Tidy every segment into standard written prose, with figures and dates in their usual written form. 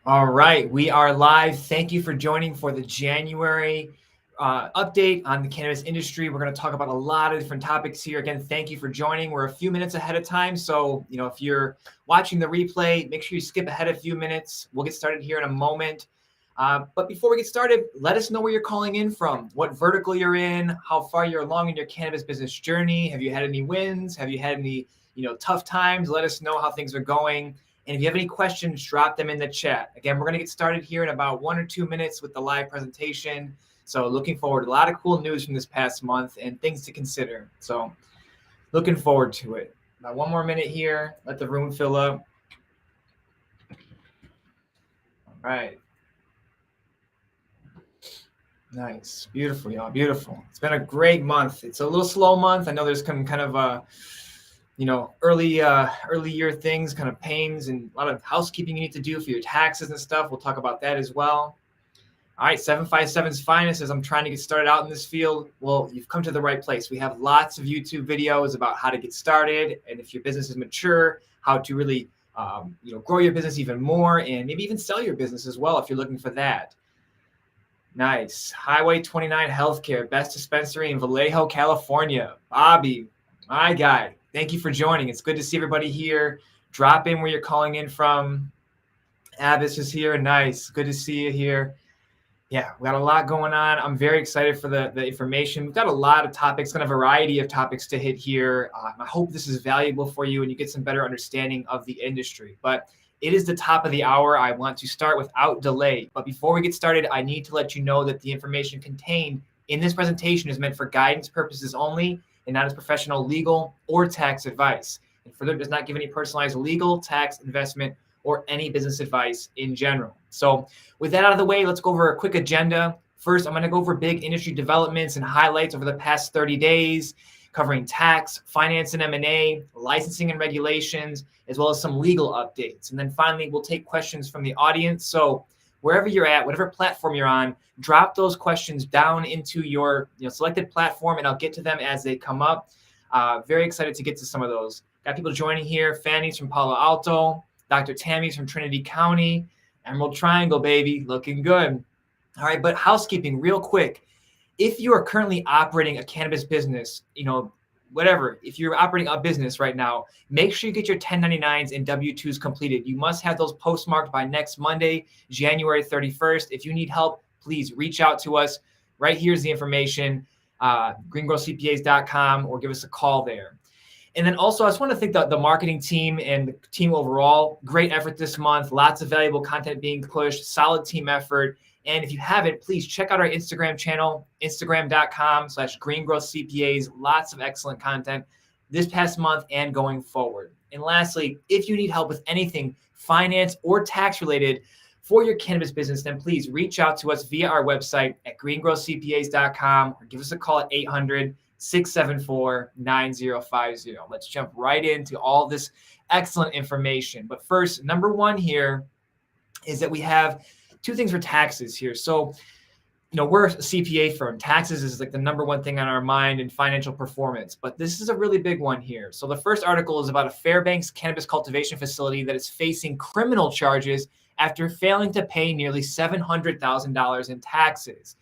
All right, we are live. Thank you for joining for the January update on the cannabis industry. We're going to talk about a lot of different topics here. Again, thank you for joining. We're a few minutes ahead of time, so if you're watching the replay, make sure you skip ahead a few minutes. We'll get started here in a moment. But before we get started, let us know where you're calling in from, what vertical you're in, how far you're along in your cannabis business journey. Have you had any wins? Have you had any tough times? Let us know how things are going. And if you have any questions, drop them in the chat. Again, we're going to get started here in about 1 or 2 minutes with the live presentation. So looking forward. A lot of cool news from this past month and things to consider. So looking forward to it. About 1 more minute here. Let the room fill up. All right. Nice. Beautiful, y'all. Beautiful. It's been a great month. It's a little slow month. I know there's kind of a early year things, kind of pains and a lot of housekeeping you need to do for your taxes and stuff. We'll talk about that as well. All right, 757's Finest, as I'm trying to get started out in this field. Well, you've come to the right place. We have lots of YouTube videos about how to get started, and if your business is mature, how to really grow your business even more, and maybe even sell your business as well if you're looking for that. Nice. Highway 29 Healthcare, best dispensary in Vallejo, California. Bobby, my guy. Thank you for joining. It's good to see everybody here. Drop in where you're calling in from. Abbas is here. Nice. Good to see you here. Yeah, we got a lot going on. I'm very excited for the information. We've got a lot of topics, kind of a variety of topics to hit here. I hope this is valuable for you and you get some better understanding of the industry. But it is the top of the hour. I want to start without delay. But before we get started, I need to let you know that the information contained in this presentation is meant for guidance purposes only and not as professional legal or tax advice. And further, does not give any personalized legal, tax, investment, or any business advice in general. So with that out of the way, let's go over a quick agenda. First, I'm going to go over big industry developments and highlights over the past 30 days, covering tax, finance and M&A, licensing and regulations, as well as some legal updates. And then finally, we'll take questions from the audience. So wherever you're at, whatever platform you're on, drop those questions down into your selected platform, and I'll get to them as they come up. Very excited to get to some of those. Got people joining here. Fanny's from Palo Alto. Dr. Tammy's from Trinity County. Emerald Triangle, baby. Looking good. All right, but housekeeping real quick. If you are currently operating a cannabis business, whatever, if you're operating a business right now, make sure you get your 1099s and W-2s completed. You must have those postmarked by next Monday, January 31st. If you need help, please reach out to us. Right here's the information, greengrowcpas.com, or give us a call there. And then also, I just want to thank the marketing team and the team overall. Great effort this month. Lots of valuable content being pushed. Solid team effort. And if you haven't, please check out our Instagram channel, instagram.com/greengrowcpas. Lots of excellent content this past month and going forward. And lastly, if you need help with anything finance or tax related for your cannabis business, then please reach out to us via our website at greengrowcpas.com or give us a call at 800-674-9050. Let's jump right into all this excellent information. But first, number one here is that we have two things for taxes here. So, we're a CPA firm. Taxes is like the number one thing on our mind in financial performance, but this is a really big one here. So the first article is about a Fairbanks cannabis cultivation facility that is facing criminal charges after failing to pay nearly $700,000 in taxes.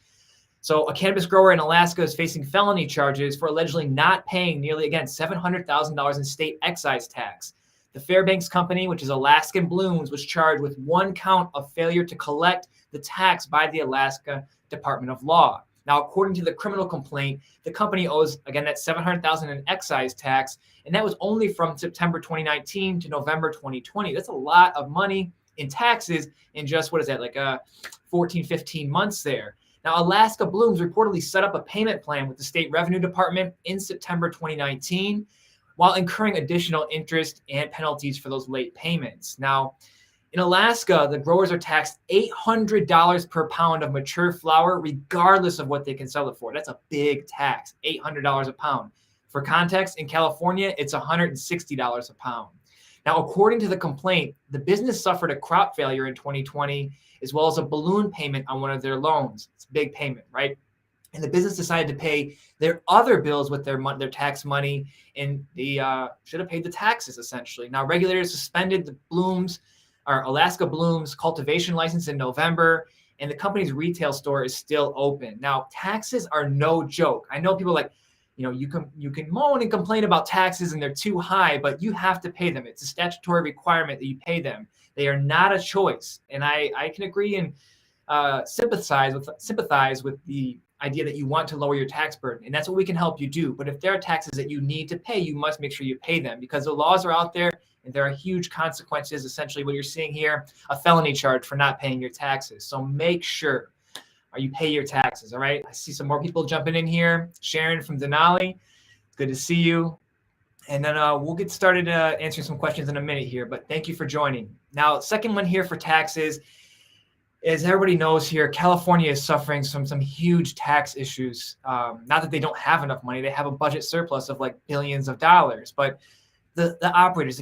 So a cannabis grower in Alaska is facing felony charges for allegedly not paying nearly, again, $700,000 in state excise tax. The Fairbanks company, which is Alaskan Blooms, was charged with one count of failure to collect the tax by the Alaska Department of Law. Now, according to the criminal complaint, the company owes, again, that $700,000 in excise tax, and that was only from September 2019 to November 2020. That's a lot of money in taxes in just, 14, 15 months there. Now, Alaska Blooms reportedly set up a payment plan with the state revenue department in September 2019, while incurring additional interest and penalties for those late payments. Now, in Alaska, the growers are taxed $800 per pound of mature flower, regardless of what they can sell it for. That's a big tax, $800 a pound. For context, in California, it's $160 a pound. Now, according to the complaint, the business suffered a crop failure in 2020, as well as a balloon payment on one of their loans. It's a big payment, right? And the business decided to pay their other bills with their tax money, and they should have paid the taxes, essentially. Now, regulators suspended the Blooms our Alaska Blooms cultivation license in November, and the company's retail store is still open. Now, taxes are no joke. I know people like, you can moan and complain about taxes and they're too high, but you have to pay them. It's a statutory requirement that you pay them. They are not a choice. And I can agree and sympathize with the idea that you want to lower your tax burden, and that's what we can help you do. But if there are taxes that you need to pay, you must make sure you pay them, because the laws are out there and there are huge consequences. Essentially what you're seeing here, a felony charge for not paying your taxes. So make sure you pay your taxes. All right. I see some more people jumping in here. Sharon from Denali, it's good to see you. And then we'll get started answering some questions in a minute here, but thank you for joining. Now, second one here for taxes. As everybody knows here, California is suffering from some huge tax issues. Not that they don't have enough money. They have a budget surplus of like billions of dollars. But the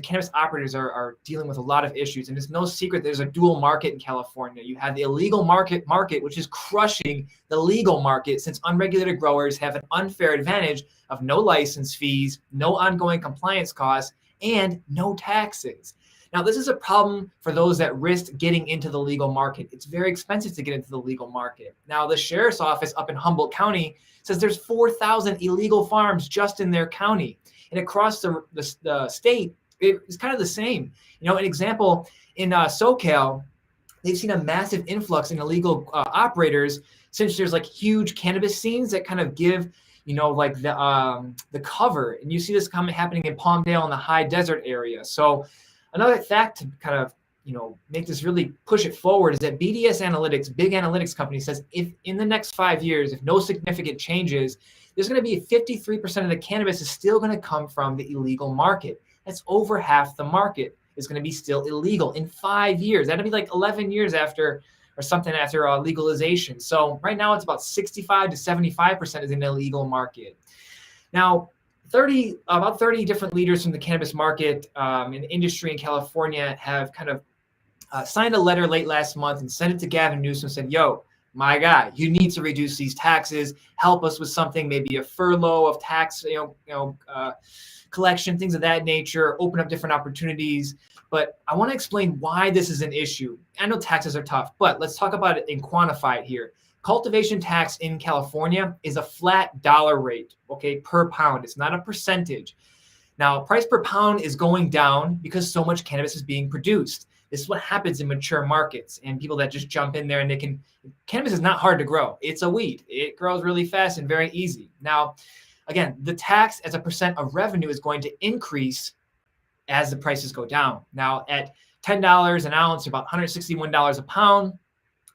cannabis operators are dealing with a lot of issues. And it's no secret there's a dual market in California. You have the illegal market, which is crushing the legal market, since unregulated growers have an unfair advantage of no license fees, no ongoing compliance costs, and no taxes. Now, this is a problem for those that risk getting into the legal market. It's very expensive to get into the legal market. Now, the sheriff's office up in Humboldt County says there's 4,000 illegal farms just in their county. And across the state, it's kind of the same. An example, in SoCal, they've seen a massive influx in illegal operators, since there's like huge cannabis scenes that kind of give like the cover. And you see this happening in Palmdale in the high desert area. So another fact to kind of, make this really push it forward is that BDS Analytics, big analytics company, says if in the next 5 years, if no significant changes, there's going to be 53% of the cannabis is still going to come from the illegal market. That's over half the market is going to be still illegal in 5 years. That'll be like 11 years after legalization. So right now it's about 65 to 75% is an illegal market. Now, about 30 different leaders from the cannabis market and industry in California have kind of signed a letter late last month and sent it to Gavin Newsom and said, yo, my guy, you need to reduce these taxes, help us with something, maybe a furlough of tax, collection, things of that nature, open up different opportunities. But I want to explain why this is an issue. I know taxes are tough, but let's talk about it and quantify it here. Cultivation tax in California is a flat dollar rate, okay, per pound. It's not a percentage. Now, price per pound is going down because so much cannabis is being produced. This is what happens in mature markets, and people that just jump in there and cannabis is not hard to grow. It's a weed. It grows really fast and very easy. Now, again, the tax as a percent of revenue is going to increase as the prices go down. Now, at $10 an ounce, about $161 a pound,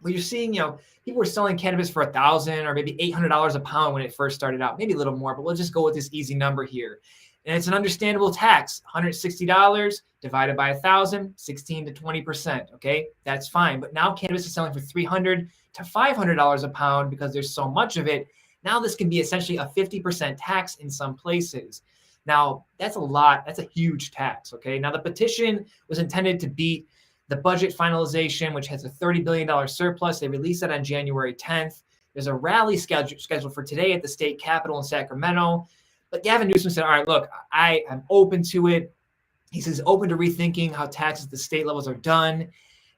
well, you're seeing, people were selling cannabis for $1,000 or maybe $800 a pound when it first started out, maybe a little more, but we'll just go with this easy number here. And it's an understandable tax, $160 divided by 1,000, 16 to 20%. Okay, that's fine. But now cannabis is selling for $300 to $500 a pound because there's so much of it. Now this can be essentially a 50% tax in some places. Now that's a lot. That's a huge tax. Okay, now the petition was intended to beat the budget finalization, which has a $30 billion surplus. They released that on January 10th. There's a rally scheduled for today at the state capitol in Sacramento. But Gavin Newsom said, all right, look, I am open to it. He says open to rethinking how taxes at the state levels are done.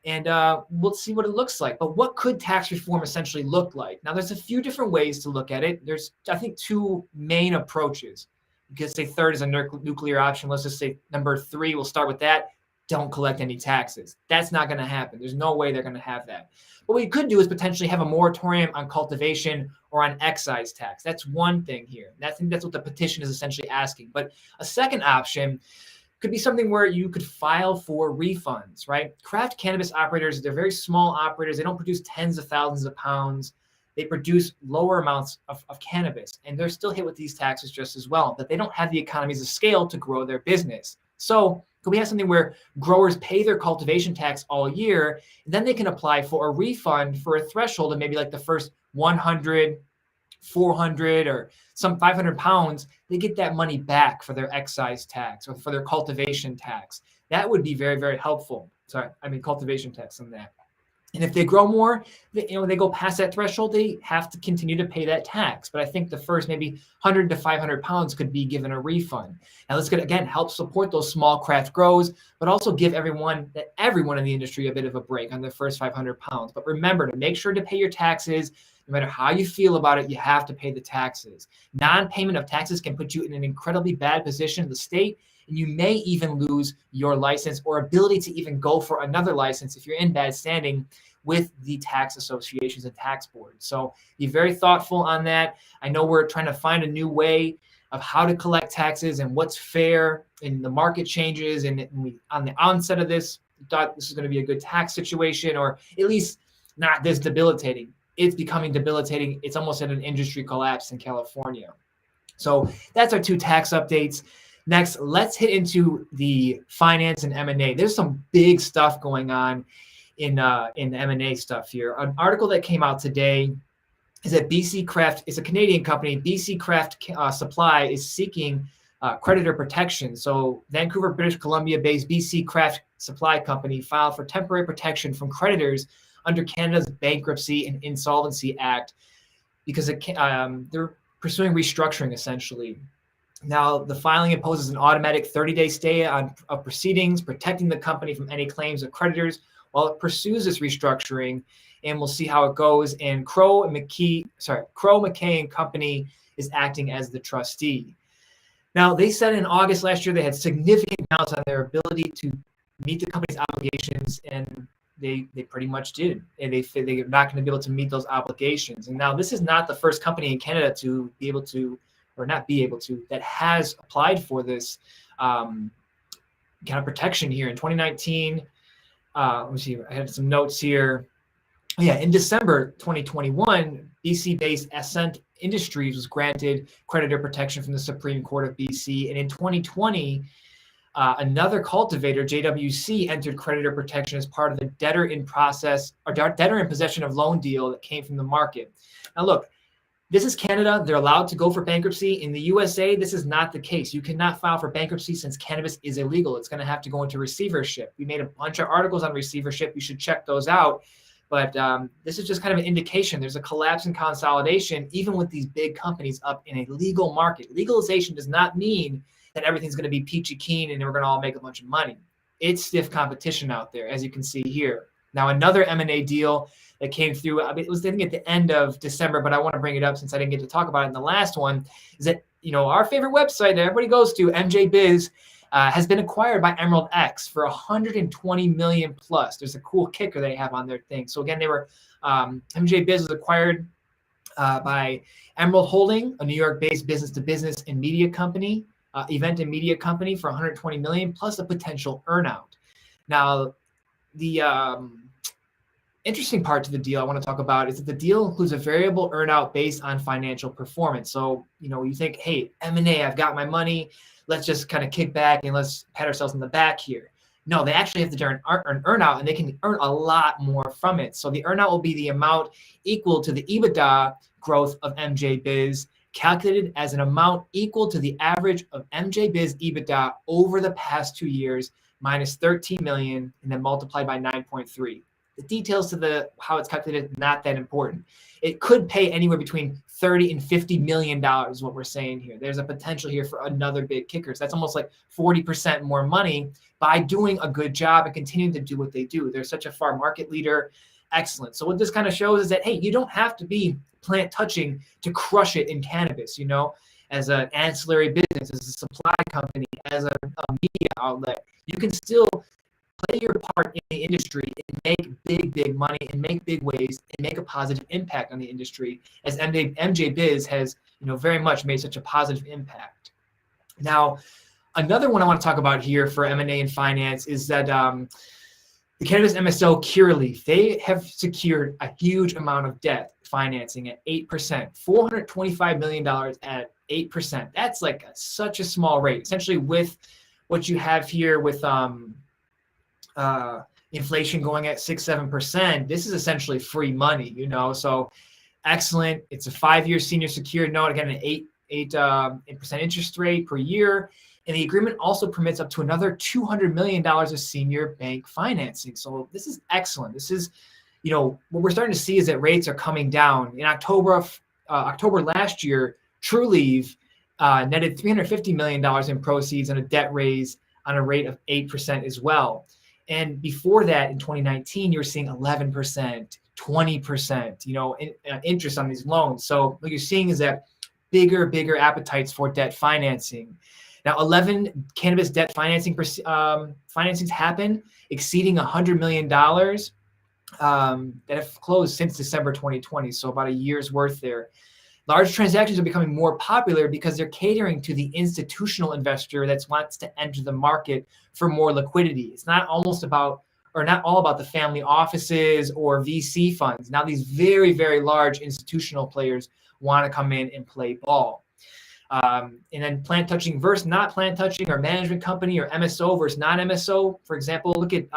And we'll see what it looks like. But what could tax reform essentially look like? Now, there's a few different ways to look at it. There's, I think, two main approaches. You could say third is a nuclear option. Let's just say number 3, we'll start with that. Don't collect any taxes. That's not going to happen. There's no way they're going to have that. What we could do is potentially have a moratorium on cultivation or on excise tax. That's one thing here. I think that's what the petition is essentially asking. But a second option could be something where you could file for refunds, right? Craft cannabis operators, they're very small operators. They don't produce tens of thousands of pounds. They produce lower amounts of cannabis, and they're still hit with these taxes just as well, but they don't have the economies of scale to grow their business. So could we have something where growers pay their cultivation tax all year, and then they can apply for a refund for a threshold of maybe like the first 100, 400, or some 500 pounds, they get that money back for their excise tax or for their cultivation tax. That would be very, very helpful. Cultivation tax on that. And if they grow more, they go past that threshold, they have to continue to pay that tax. But I think the first maybe 100 to 500 pounds could be given a refund. And let's again help support those small craft grows, but also give everyone in the industry a bit of a break on the first 500 pounds. But remember to make sure to pay your taxes. No matter how you feel about it, you have to pay the taxes. Non-payment of taxes can put you in an incredibly bad position in the state, and you may even lose your license or ability to even go for another license if you're in bad standing with the tax associations and tax boards. So be very thoughtful on that. I know we're trying to find a new way of how to collect taxes and what's fair, and the market changes. And on the onset of this, we thought this was going to be a good tax situation, or at least not this debilitating. It's becoming debilitating. It's almost at an industry collapse in California. So that's our 2 tax updates. Next, let's hit into the finance and M&A. There's some big stuff going on in the M&A stuff here. An article that came out today is that BC Craft is a Canadian company. BC Craft Supply is seeking creditor protection. So Vancouver, British Columbia-based BC Craft Supply Company filed for temporary protection from creditors under Canada's Bankruptcy and Insolvency Act because they're pursuing restructuring essentially. Now, the filing imposes an automatic 30-day stay of proceedings, protecting the company from any claims of creditors while it pursues this restructuring, and we'll see how it goes. And Crowe McKay and Company is acting as the trustee. Now, they said in August last year they had significant doubts on their ability to meet the company's obligations, and they pretty much did. And they're not going to be able to meet those obligations. And now this is not the first company in Canada to be able to, or not be able to, that has applied for this kind of protection here in 2019. Let me see, I had some notes here. Yeah, in December 2021, BC-based Ascent Industries was granted creditor protection from the Supreme Court of BC. And in 2020, another cultivator, JWC, entered creditor protection as part of the debtor in possession of loan deal that came from the market. Now, look, this is Canada. They're allowed to go for bankruptcy. In the USA, this is not the case. You cannot file for bankruptcy since cannabis is illegal. It's going to have to go into receivership. We made a bunch of articles on receivership. You should check those out. But this is just kind of an indication. There's a collapse and consolidation, even with these big companies up in a legal market. Legalization does not mean that everything's going to be peachy keen and we're going to all make a bunch of money. It's stiff competition out there, as you can see here. Now, another M&A deal that came through, it was I think at the end of December, but I want to bring it up since I didn't get to talk about it in the last one, is that, our favorite website that everybody goes to, MJBiz, has been acquired by Emerald X for $120 million plus. There's a cool kicker they have on their thing. So again, MJBiz was acquired by Emerald Holding, a New York-based business-to-business and media company, event and media company, for $120 million plus a potential earnout. Now, the interesting part to the deal I want to talk about is that the deal includes a variable earnout based on financial performance. So, you think, hey, M&A, I've got my money. Let's just kind of kick back and let's pat ourselves on the back here. No, they actually have to earn earnout, and they can earn a lot more from it. So the earnout will be the amount equal to the EBITDA growth of MJBiz, calculated as an amount equal to the average of MJBiz EBITDA over the past 2 years, minus 13 million, and then multiplied by 9.3. The details to how it's calculated, not that important. It could pay anywhere between 30 and $50 million is what we're saying here. There's a potential here for another big kicker. So that's almost like 40% more money by doing a good job and continuing to do what they do. They're such a far market leader. Excellent. So what this kind of shows is that, hey, you don't have to be plant touching to crush it in cannabis, as an ancillary business, as a supply company, as a media outlet. You can still play your part in the industry and make big money and make big waves and make a positive impact on the industry, as MJBiz has, very much made such a positive impact. Now, another one I want to talk about here for M&A and finance is that the cannabis MSO Curaleaf, they have secured a huge amount of debt financing at 8%, $425 million at 8%. That's like such a small rate. Essentially, with what you have here with inflation going at 6-7%, this is essentially free money, so excellent. It's a 5-year senior secured note, again, an 8% interest rate per year. And the agreement also permits up to another $200 million of senior bank financing. So this is excellent. This is, what we're starting to see is that rates are coming down. In October last year, Trulieve netted $350 million in proceeds on a debt raise on a rate of 8% as well. And before that, in 2019, you were seeing 11%, 20%, interest on these loans. So what you're seeing is that bigger appetites for debt financing. Now, 11 cannabis debt financings happen, exceeding $100 million that have closed since December 2020, so about a year's worth there. Large transactions are becoming more popular because they're catering to the institutional investor that wants to enter the market for more liquidity. It's not all about the family offices or VC funds. Now these very, very large institutional players want to come in and play ball. And then plant touching versus not plant touching, or management company, or MSO versus non-MSO. For example, look at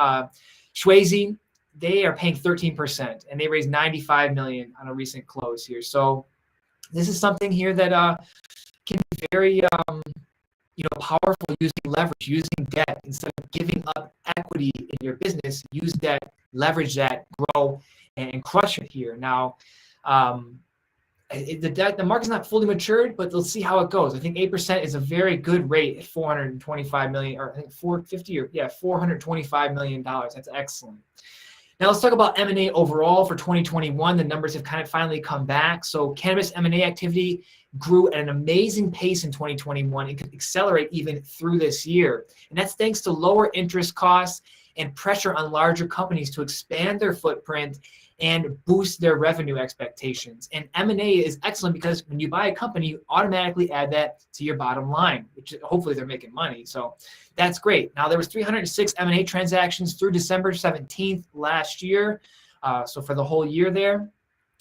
Swayze. They are paying 13%, and they raised $95 million on a recent close here. So this is something here that can be very powerful, using leverage, using debt. Instead of giving up equity in your business, use debt, leverage that, grow, and crush it here. Now, the market's not fully matured, but let's see how it goes. I think 8% is a very good rate at $425 million, or I think $425 million. That's excellent. Now let's talk about M&A overall for 2021. The numbers have kind of finally come back. So cannabis M&A activity grew at an amazing pace in 2021. It could accelerate even through this year. And that's thanks to lower interest costs and pressure on larger companies to expand their footprint and boost their revenue expectations. And M&A is excellent because when you buy a company, you automatically add that to your bottom line, which hopefully they're making money. So that's great. Now there was 306 M&A transactions through December 17th last year. So for the whole year there.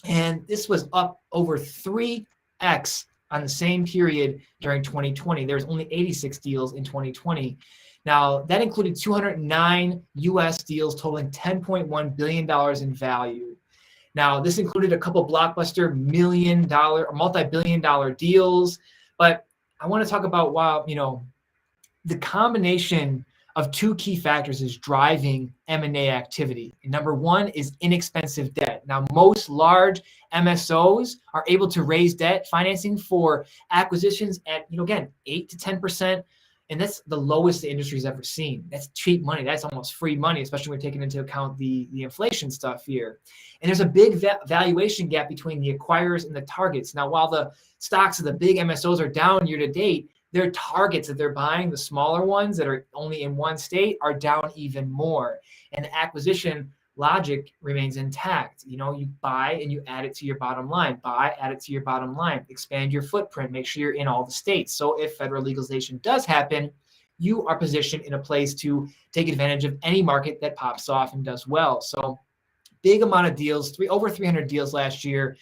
And this was up over 3x on the same period during 2020. There was only 86 deals in 2020. Now, that included 209 U.S. deals totaling $10.1 billion in value. Now, this included a couple blockbuster million-dollar or multi-billion-dollar deals. But I want to talk about the combination of two key factors is driving M&A activity. And number one is inexpensive debt. Now, most large MSOs are able to raise debt financing for acquisitions at, again, 8 to 10%. And that's the lowest the industry's ever seen. That's cheap money. That's almost free money, especially when taking into account the inflation stuff here. And there's a big valuation gap between the acquirers and the targets. Now, while the stocks of the big MSOs are down year to date, their targets that they're buying, the smaller ones that are only in one state, are down even more. And the acquisition logic remains intact. You buy and you add it to your bottom line. Buy, add it to your bottom line. Expand your footprint. Make sure you're in all the states. So if federal legalization does happen, you are positioned in a place to take advantage of any market that pops off and does well. So big amount of deals, over 300 deals last year.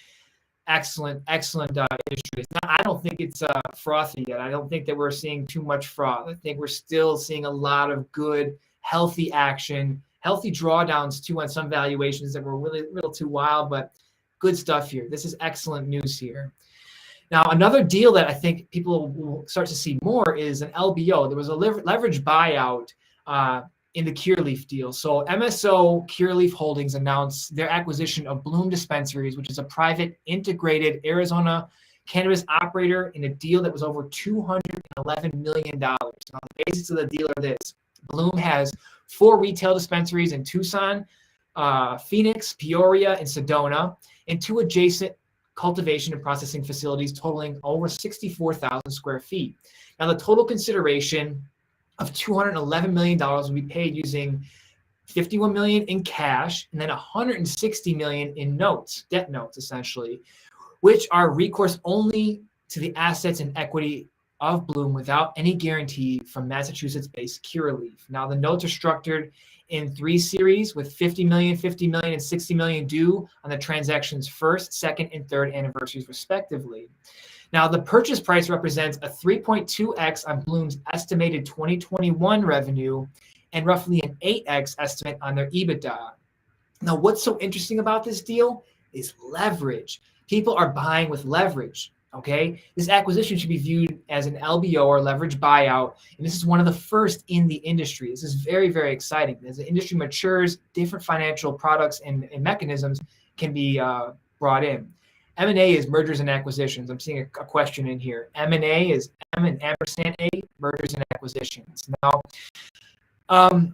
Excellent industry. Now, I don't think it's frothy yet. I don't think that we're seeing too much froth. I think we're still seeing a lot of good, healthy action, healthy drawdowns too on some valuations that were really a little too wild, but good stuff here. This is excellent news here. Now, another deal that I think people will start to see more is an LBO. There was a leverage buyout in the Curaleaf deal. So MSO Curaleaf Holdings announced their acquisition of Bloom Dispensaries, which is a private integrated Arizona cannabis operator, in a deal that was over $211 million. Now, the basics of the deal are this. Bloom has 4 retail dispensaries in Tucson, Phoenix, Peoria, and Sedona, and 2 adjacent cultivation and processing facilities totaling over 64,000 square feet. Now, the total consideration of $211 million will be paid using $51 million in cash and then $160 million in notes, debt notes essentially, which are recourse only to the assets and equity of Bloom without any guarantee from Massachusetts-based Curaleaf. Now, the notes are structured in 3 series with $50 million, $50 million, and $60 million due on the transaction's first, second, and third anniversaries, respectively. Now, the purchase price represents a 3.2x on Bloom's estimated 2021 revenue and roughly an 8x estimate on their EBITDA. Now, what's so interesting about this deal is leverage. People are buying with leverage. Okay, this acquisition should be viewed as an LBO or leverage buyout, and this is one of the first in the industry. This is very, very exciting. As the industry matures, different financial products and mechanisms can be brought in. M&A is mergers and acquisitions. I'm seeing a question in here. M&A is M and ampersand A, mergers and acquisitions. Now,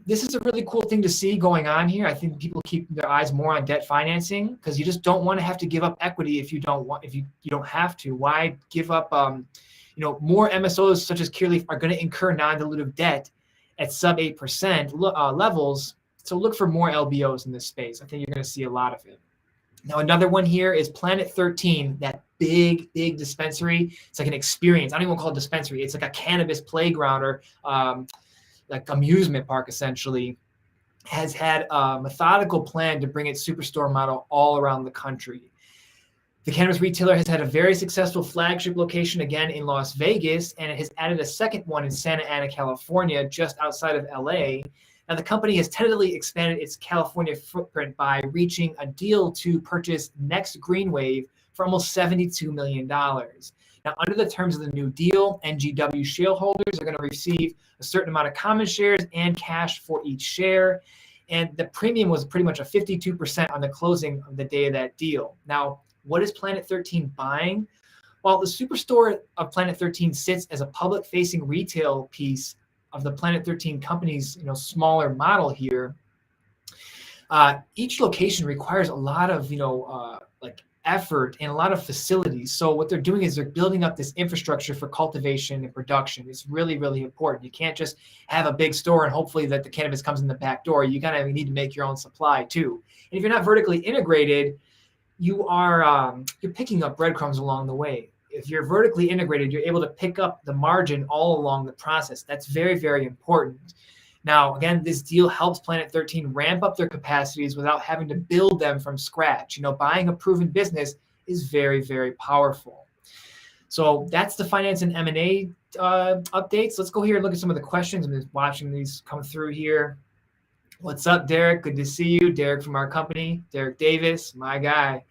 this is a really cool thing to see going on here. I think people keep their eyes more on debt financing because you just don't want to have to give up equity if you don't want, if you don't have to. Why give up? More MSOs such as Curaleaf are going to incur non-dilutive debt at sub 8% levels. So look for more LBOs in this space. I think you're going to see a lot of it. Now, another one here is Planet 13, that big dispensary. It's like an experience. I don't even call it dispensary. It's like a cannabis playground or like amusement park, essentially, has had a methodical plan to bring its superstore model all around the country. The cannabis retailer has had a very successful flagship location again in Las Vegas, and it has added a second one in Santa Ana, California, just outside of LA. Now, the company has tentatively expanded its California footprint by reaching a deal to purchase Next Green Wave for almost $72 million. Now, under the terms of the new deal, NGW shareholders are going to receive a certain amount of common shares and cash for each share. And the premium was pretty much a 52% on the closing of the day of that deal. Now, what is Planet 13 buying? Well, the superstore of Planet 13 sits as a public-facing retail piece of the Planet 13 company's smaller model here. Each location requires a lot of effort and a lot of facilities. So what they're doing is they're building up this infrastructure for cultivation and production. It's really, really important. You can't just have a big store and hopefully that the cannabis comes in the back door. You need to make your own supply too. And if you're not vertically integrated, you're picking up breadcrumbs along the way. If you're vertically integrated, you're able to pick up the margin all along the process. That's very, very important. Now, again, this deal helps Planet 13 ramp up their capacities without having to build them from scratch. Buying a proven business is very, very powerful. So that's the finance and M&A updates. Let's go here and look at some of the questions. I'm just watching these come through here. What's up, Derek? Good to see you. Derek from our company, Derek Davis, my guy.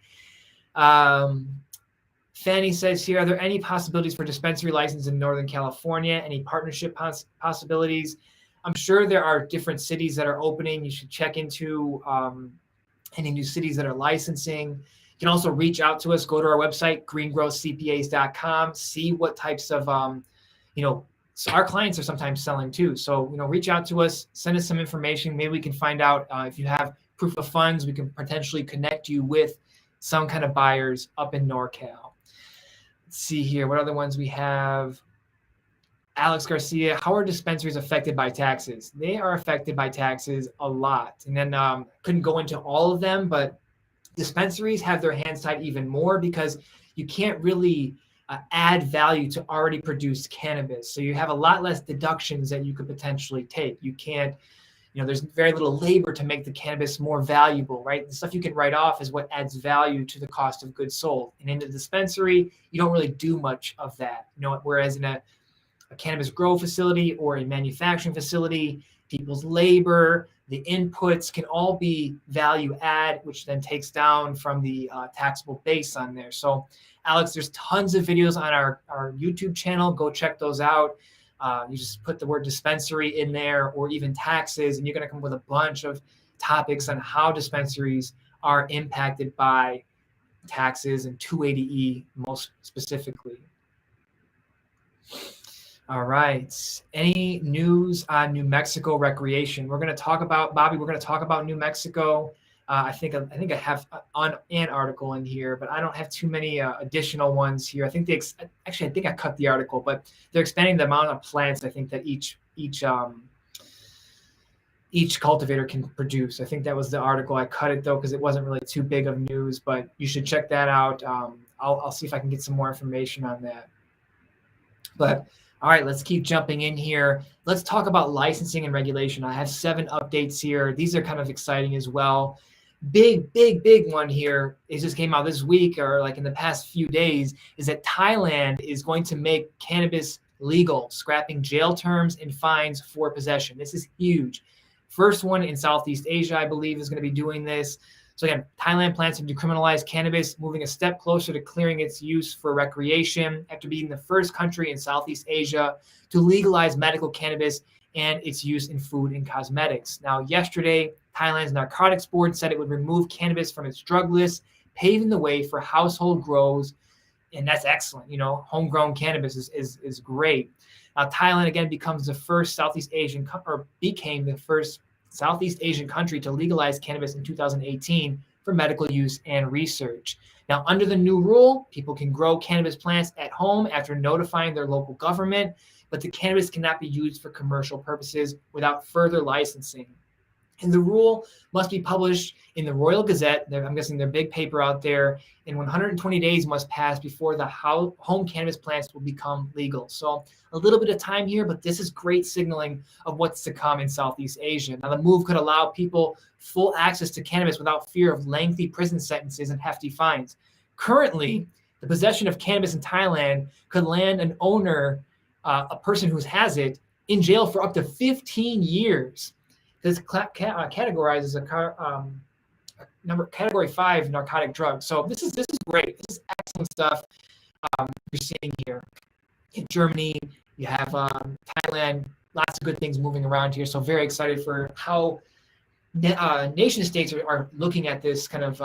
Fanny says here, are there any possibilities for dispensary license in Northern California? Any partnership possibilities? I'm sure there are different cities that are opening. You should check into any new cities that are licensing. You can also reach out to us. Go to our website, greengrowthcpas.com. See what types of, so our clients are sometimes selling too. So, reach out to us, send us some information. Maybe we can find out if you have proof of funds, we can potentially connect you with some kind of buyers up in NorCal. Let's see here. What other ones we have? Alex Garcia, how are dispensaries affected by taxes? They are affected by taxes a lot. And then couldn't go into all of them, but dispensaries have their hands tied even more because you can't really add value to already produced cannabis. So you have a lot less deductions that you could potentially take. You can't, there's very little labor to make the cannabis more valuable, right? The stuff you can write off is what adds value to the cost of goods sold. And in the dispensary, you don't really do much of that. Whereas in a cannabis grow facility or a manufacturing facility, people's labor, the inputs can all be value add, which then takes down from the taxable base on there. So Alex, there's tons of videos on our YouTube channel. Go check those out. You just put the word dispensary in there or even taxes, and you're going to come up with a bunch of topics on how dispensaries are impacted by taxes and 280E most specifically. All right. Any news on New Mexico recreation? We're going to talk about, Bobby, we're going to talk about New Mexico. I think I have an article in here, but I don't have too many additional ones here. I think I think I cut the article, but they're expanding the amount of plants I think that each cultivator can produce. I think that was the article. I cut it though because it wasn't really too big of news, but you should check that out. I'll see if I can get some more information on that. But all right, let's keep jumping in here. Let's talk about licensing and regulation. I have 7 updates here. These are kind of exciting as well. Big one here. It just came out this week or like in the past few days is that Thailand is going to make cannabis legal, scrapping jail terms and fines for possession. This is huge. First one in Southeast Asia, I believe, is going to be doing this. So again, Thailand plans to decriminalize cannabis, moving a step closer to clearing its use for recreation after being the first country in Southeast Asia to legalize medical cannabis and its use in food and cosmetics. Now, yesterday, Thailand's Narcotics Board said it would remove cannabis from its drug list, paving the way for household grows, and that's excellent. Homegrown cannabis is great. Now, Thailand again became the first Southeast Asian country to legalize cannabis in 2018 for medical use and research. Now, under the new rule, people can grow cannabis plants at home after notifying their local government, but the cannabis cannot be used for commercial purposes without further licensing. And the rule must be published in the Royal Gazette. I'm guessing their big paper out there. And 120 days must pass before the home cannabis plants will become legal. So a little bit of time here, but this is great signaling of what's to come in Southeast Asia. Now, the move could allow people full access to cannabis without fear of lengthy prison sentences and hefty fines. Currently, the possession of cannabis in Thailand could land an owner, a person who has it, in jail for up to 15 years. This categorizes a category 5 narcotic drug. So this is great. This is excellent stuff you're seeing here. In Germany, you have Thailand, lots of good things moving around here. So very excited for how nation states are looking at this kind of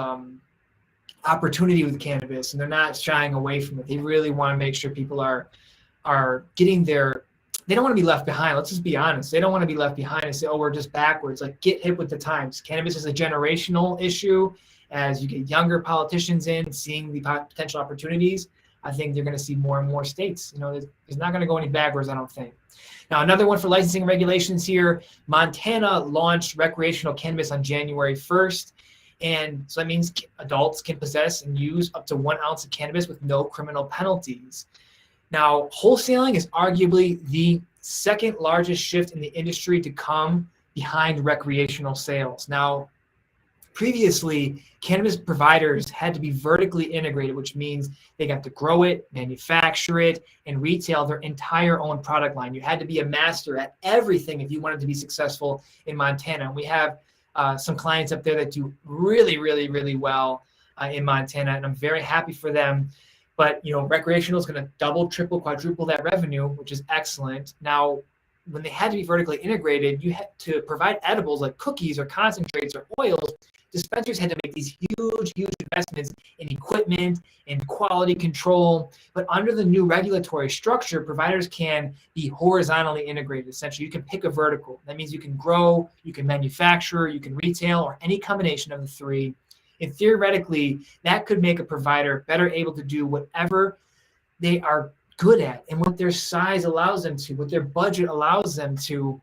opportunity with cannabis, and they're not shying away from it. They really want to make sure people are getting they don't want to be left behind. Let's just be honest. They don't want to be left behind and say, oh, we're just backwards. Like, get hip with the times. Cannabis is a generational issue. As you get younger politicians in, seeing the potential opportunities, I think they're going to see more and more states. It's not going to go any backwards, I don't think. Now, another one for licensing and regulations here. Montana launched recreational cannabis on January 1st. And so that means adults can possess and use up to 1 ounce of cannabis with no criminal penalties. Now, wholesaling is arguably the second largest shift in the industry to come behind recreational sales. Now, previously, cannabis providers had to be vertically integrated, which means they got to grow it, manufacture it, and retail their entire own product line. You had to be a master at everything if you wanted to be successful in Montana. And we have some clients up there that do really, really, really well in Montana, and I'm very happy for them. But, recreational is going to double, triple, quadruple that revenue, which is excellent. Now, when they had to be vertically integrated, you had to provide edibles like cookies or concentrates or oils. Dispensaries had to make these huge, huge investments in equipment and quality control. But under the new regulatory structure, providers can be horizontally integrated. Essentially, you can pick a vertical. That means you can grow, you can manufacture, you can retail, or any combination of the three. And theoretically, that could make a provider better able to do whatever they are good at and what their size allows them to, what their budget allows them to.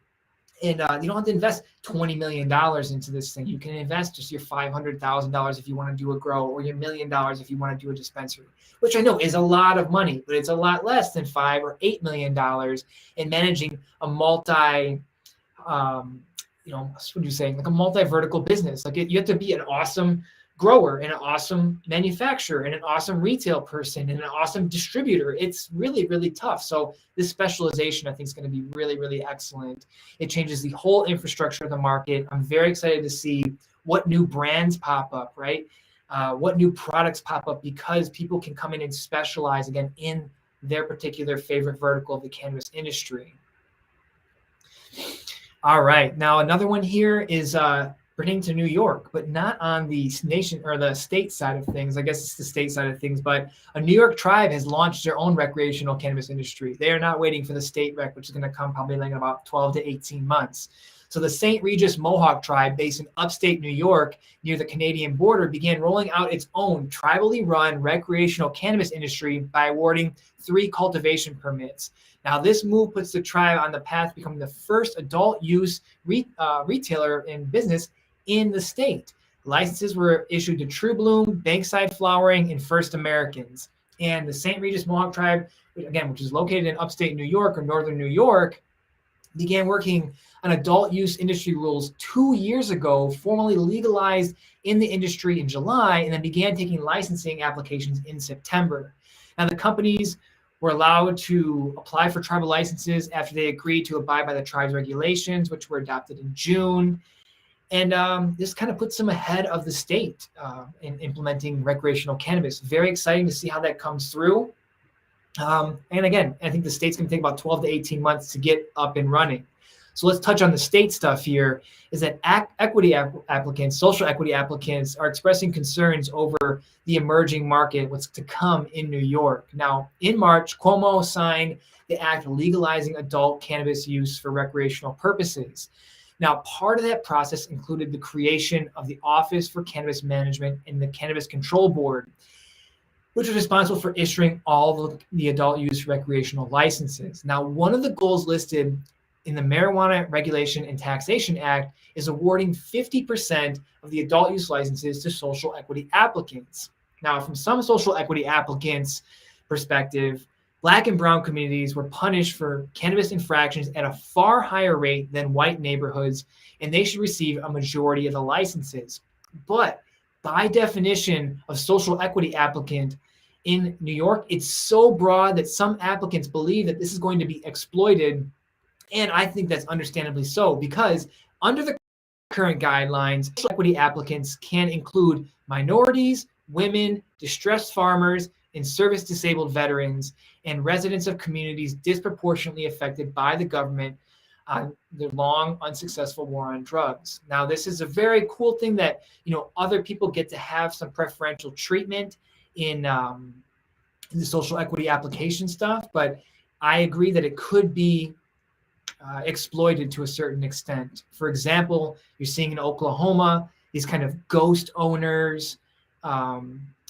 And you don't have to invest $20 million into this thing. You can invest just your $500,000 if you want to do a grow, or your $1 million if you want to do a dispensary, which I know is a lot of money, but it's a lot less than $5 or $8 million in managing a multi, what are you saying? Like a multi-vertical business. Like you have to be an awesome grower and an awesome manufacturer and an awesome retail person and an awesome distributor. It's really, really tough. So this specialization, I think, is going to be really, really excellent. It changes the whole infrastructure of the market. I'm very excited to see what new brands pop up, right? What new products pop up, because people can come in and specialize again in their particular favorite vertical of the cannabis industry. All right. Now, another one here is pertaining to New York, but not on the nation or the state side of things. I guess it's the state side of things, but a New York tribe has launched their own recreational cannabis industry. They are not waiting for the state rec, which is going to come probably like in about 12 to 18 months. So the St. Regis Mohawk tribe, based in upstate New York near the Canadian border, began rolling out its own tribally run recreational cannabis industry by awarding 3 cultivation permits. Now, this move puts the tribe on the path to becoming the first adult use retailer in business in the state. Licenses were issued to True Bloom, Bankside Flowering, and First Americans. And the St. Regis Mohawk tribe, again, which is located in upstate New York or northern New York, began working on adult use industry rules 2 years ago, formally legalized in the industry in July, and then began taking licensing applications in September. Now, the companies were allowed to apply for tribal licenses after they agreed to abide by the tribe's regulations, which were adopted in June. And this kind of puts them ahead of the state in implementing recreational cannabis. Very exciting to see how that comes through. And again, I think the state's going to take about 12 to 18 months to get up and running. So let's touch on the state stuff here, is that equity applicants, social equity applicants are expressing concerns over the emerging market, what's to come in New York. Now, in March, Cuomo signed the act legalizing adult cannabis use for recreational purposes. Now, part of that process included the creation of the Office for Cannabis Management and the Cannabis Control Board, which was responsible for issuing all of the adult use recreational licenses. Now, one of the goals listed in the Marijuana Regulation and Taxation Act is awarding 50% of the adult use licenses to social equity applicants. Now, from some social equity applicants' perspective, Black and brown communities were punished for cannabis infractions at a far higher rate than white neighborhoods, and they should receive a majority of the licenses. But by definition of social equity applicant in New York, it's so broad that some applicants believe that this is going to be exploited. And I think that's understandably so, because under the current guidelines, social equity applicants can include minorities, women, distressed farmers, and service-disabled veterans, and residents of communities disproportionately affected by the government on their long, unsuccessful war on drugs. Now, this is a very cool thing that, other people get to have some preferential treatment in the social equity application stuff, but I agree that it could be exploited to a certain extent. For example, you're seeing in Oklahoma, these kind of ghost owners.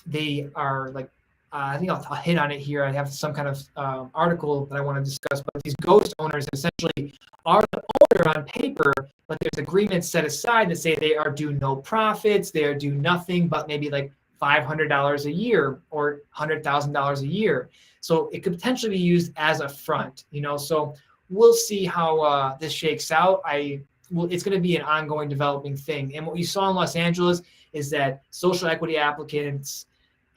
They are like, I think I'll hit on it here. I have some kind of article that I want to discuss, but these ghost owners essentially are the owner on paper, but there's agreements set aside that say they are due no profits, they are due nothing but maybe like $500 a year or $100,000 a year. So it could potentially be used as a front, so we'll see how this shakes out. It's going to be an ongoing developing thing. And what you saw in Los Angeles is that social equity applicants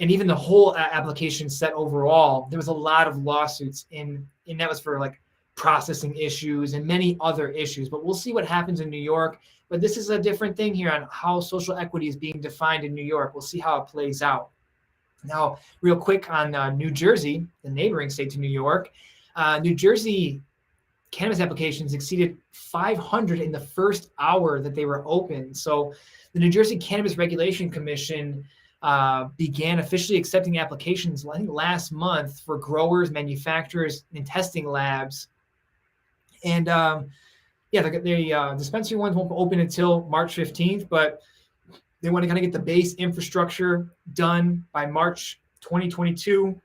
and even the whole application set overall, there was a lot of lawsuits and that was for like processing issues and many other issues. But we'll see what happens in New York. But this is a different thing here on how social equity is being defined in New York. We'll see how it plays out. Now, real quick on New Jersey, the neighboring state to New York, New Jersey cannabis applications exceeded 500 in the first hour that they were open. So the New Jersey Cannabis Regulation Commission began officially accepting applications, I think last month, for growers, manufacturers, and testing labs. And the dispensary ones won't open until March 15th, but they want to kind of get the base infrastructure done by March 2022,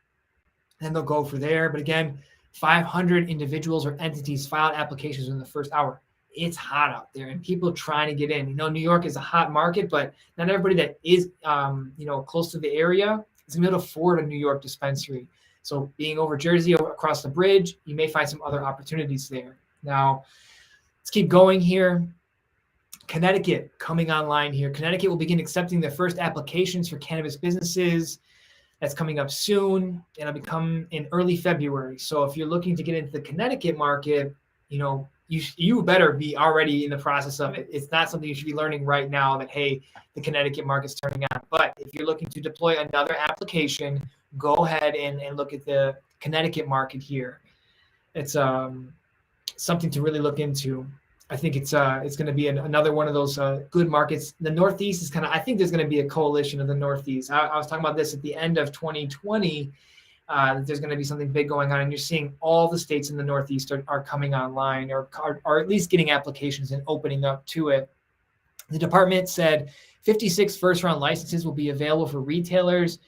and they'll go for there. But again, 500 individuals or entities filed applications in the first hour. It's hot out there and people trying to get in. New York is a hot market, but not everybody that is, close to the area is going to be able to afford a New York dispensary. So being over Jersey, over across the bridge, you may find some other opportunities there. Now, let's keep going here. Connecticut coming online here. Connecticut will begin accepting the first applications for cannabis businesses. That's coming up soon. It'll become in early February. So if you're looking to get into the Connecticut market, you better be already in the process of it. It's not something you should be learning right now that, hey, the Connecticut market's turning on. But if you're looking to deploy another application, go ahead and look at the Connecticut market here. It's something to really look into. I think it's going to be another one of those good markets. The Northeast is I think there's going to be a coalition of the Northeast. I was talking about this at the end of 2020. There's going to be something big going on, and you're seeing all the states in the Northeast are coming online or at least getting applications and opening up to it. The department said 56 first-round licenses will be available for retailers,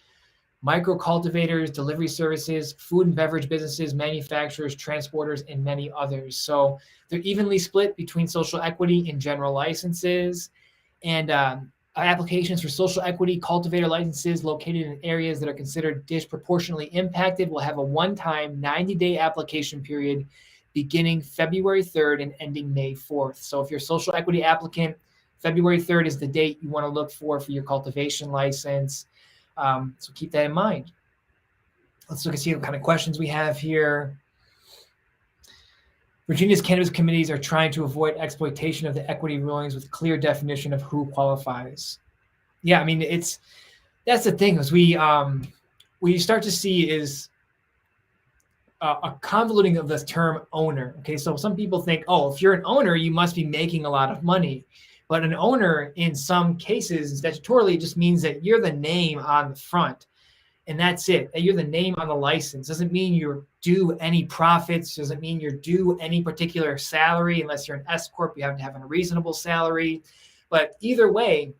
micro cultivators, delivery services, food and beverage businesses, manufacturers, transporters, and many others. So they're evenly split between social equity and general licenses. And applications for social equity cultivator licenses located in areas that are considered disproportionately impacted will have a one-time 90-day application period beginning February 3rd and ending May 4th. So if you're a social equity applicant, February 3rd is the date you want to look for your cultivation license. So keep that in mind. Let's look and see what kind of questions we have here. Virginia's cannabis committees are trying to avoid exploitation of the equity rulings with clear definition of who qualifies. Yeah, I mean, that's the thing is what you start to see is a convoluting of this term owner. Okay, so some people think, oh, if you're an owner, you must be making a lot of money. But an owner, in some cases, statutorily, just means that you're the name on the front, and that's it. That you're the name on the license. Doesn't mean you're due any profits. Doesn't mean you're due any particular salary. Unless you're an S corp, you have to have a reasonable salary. But either way,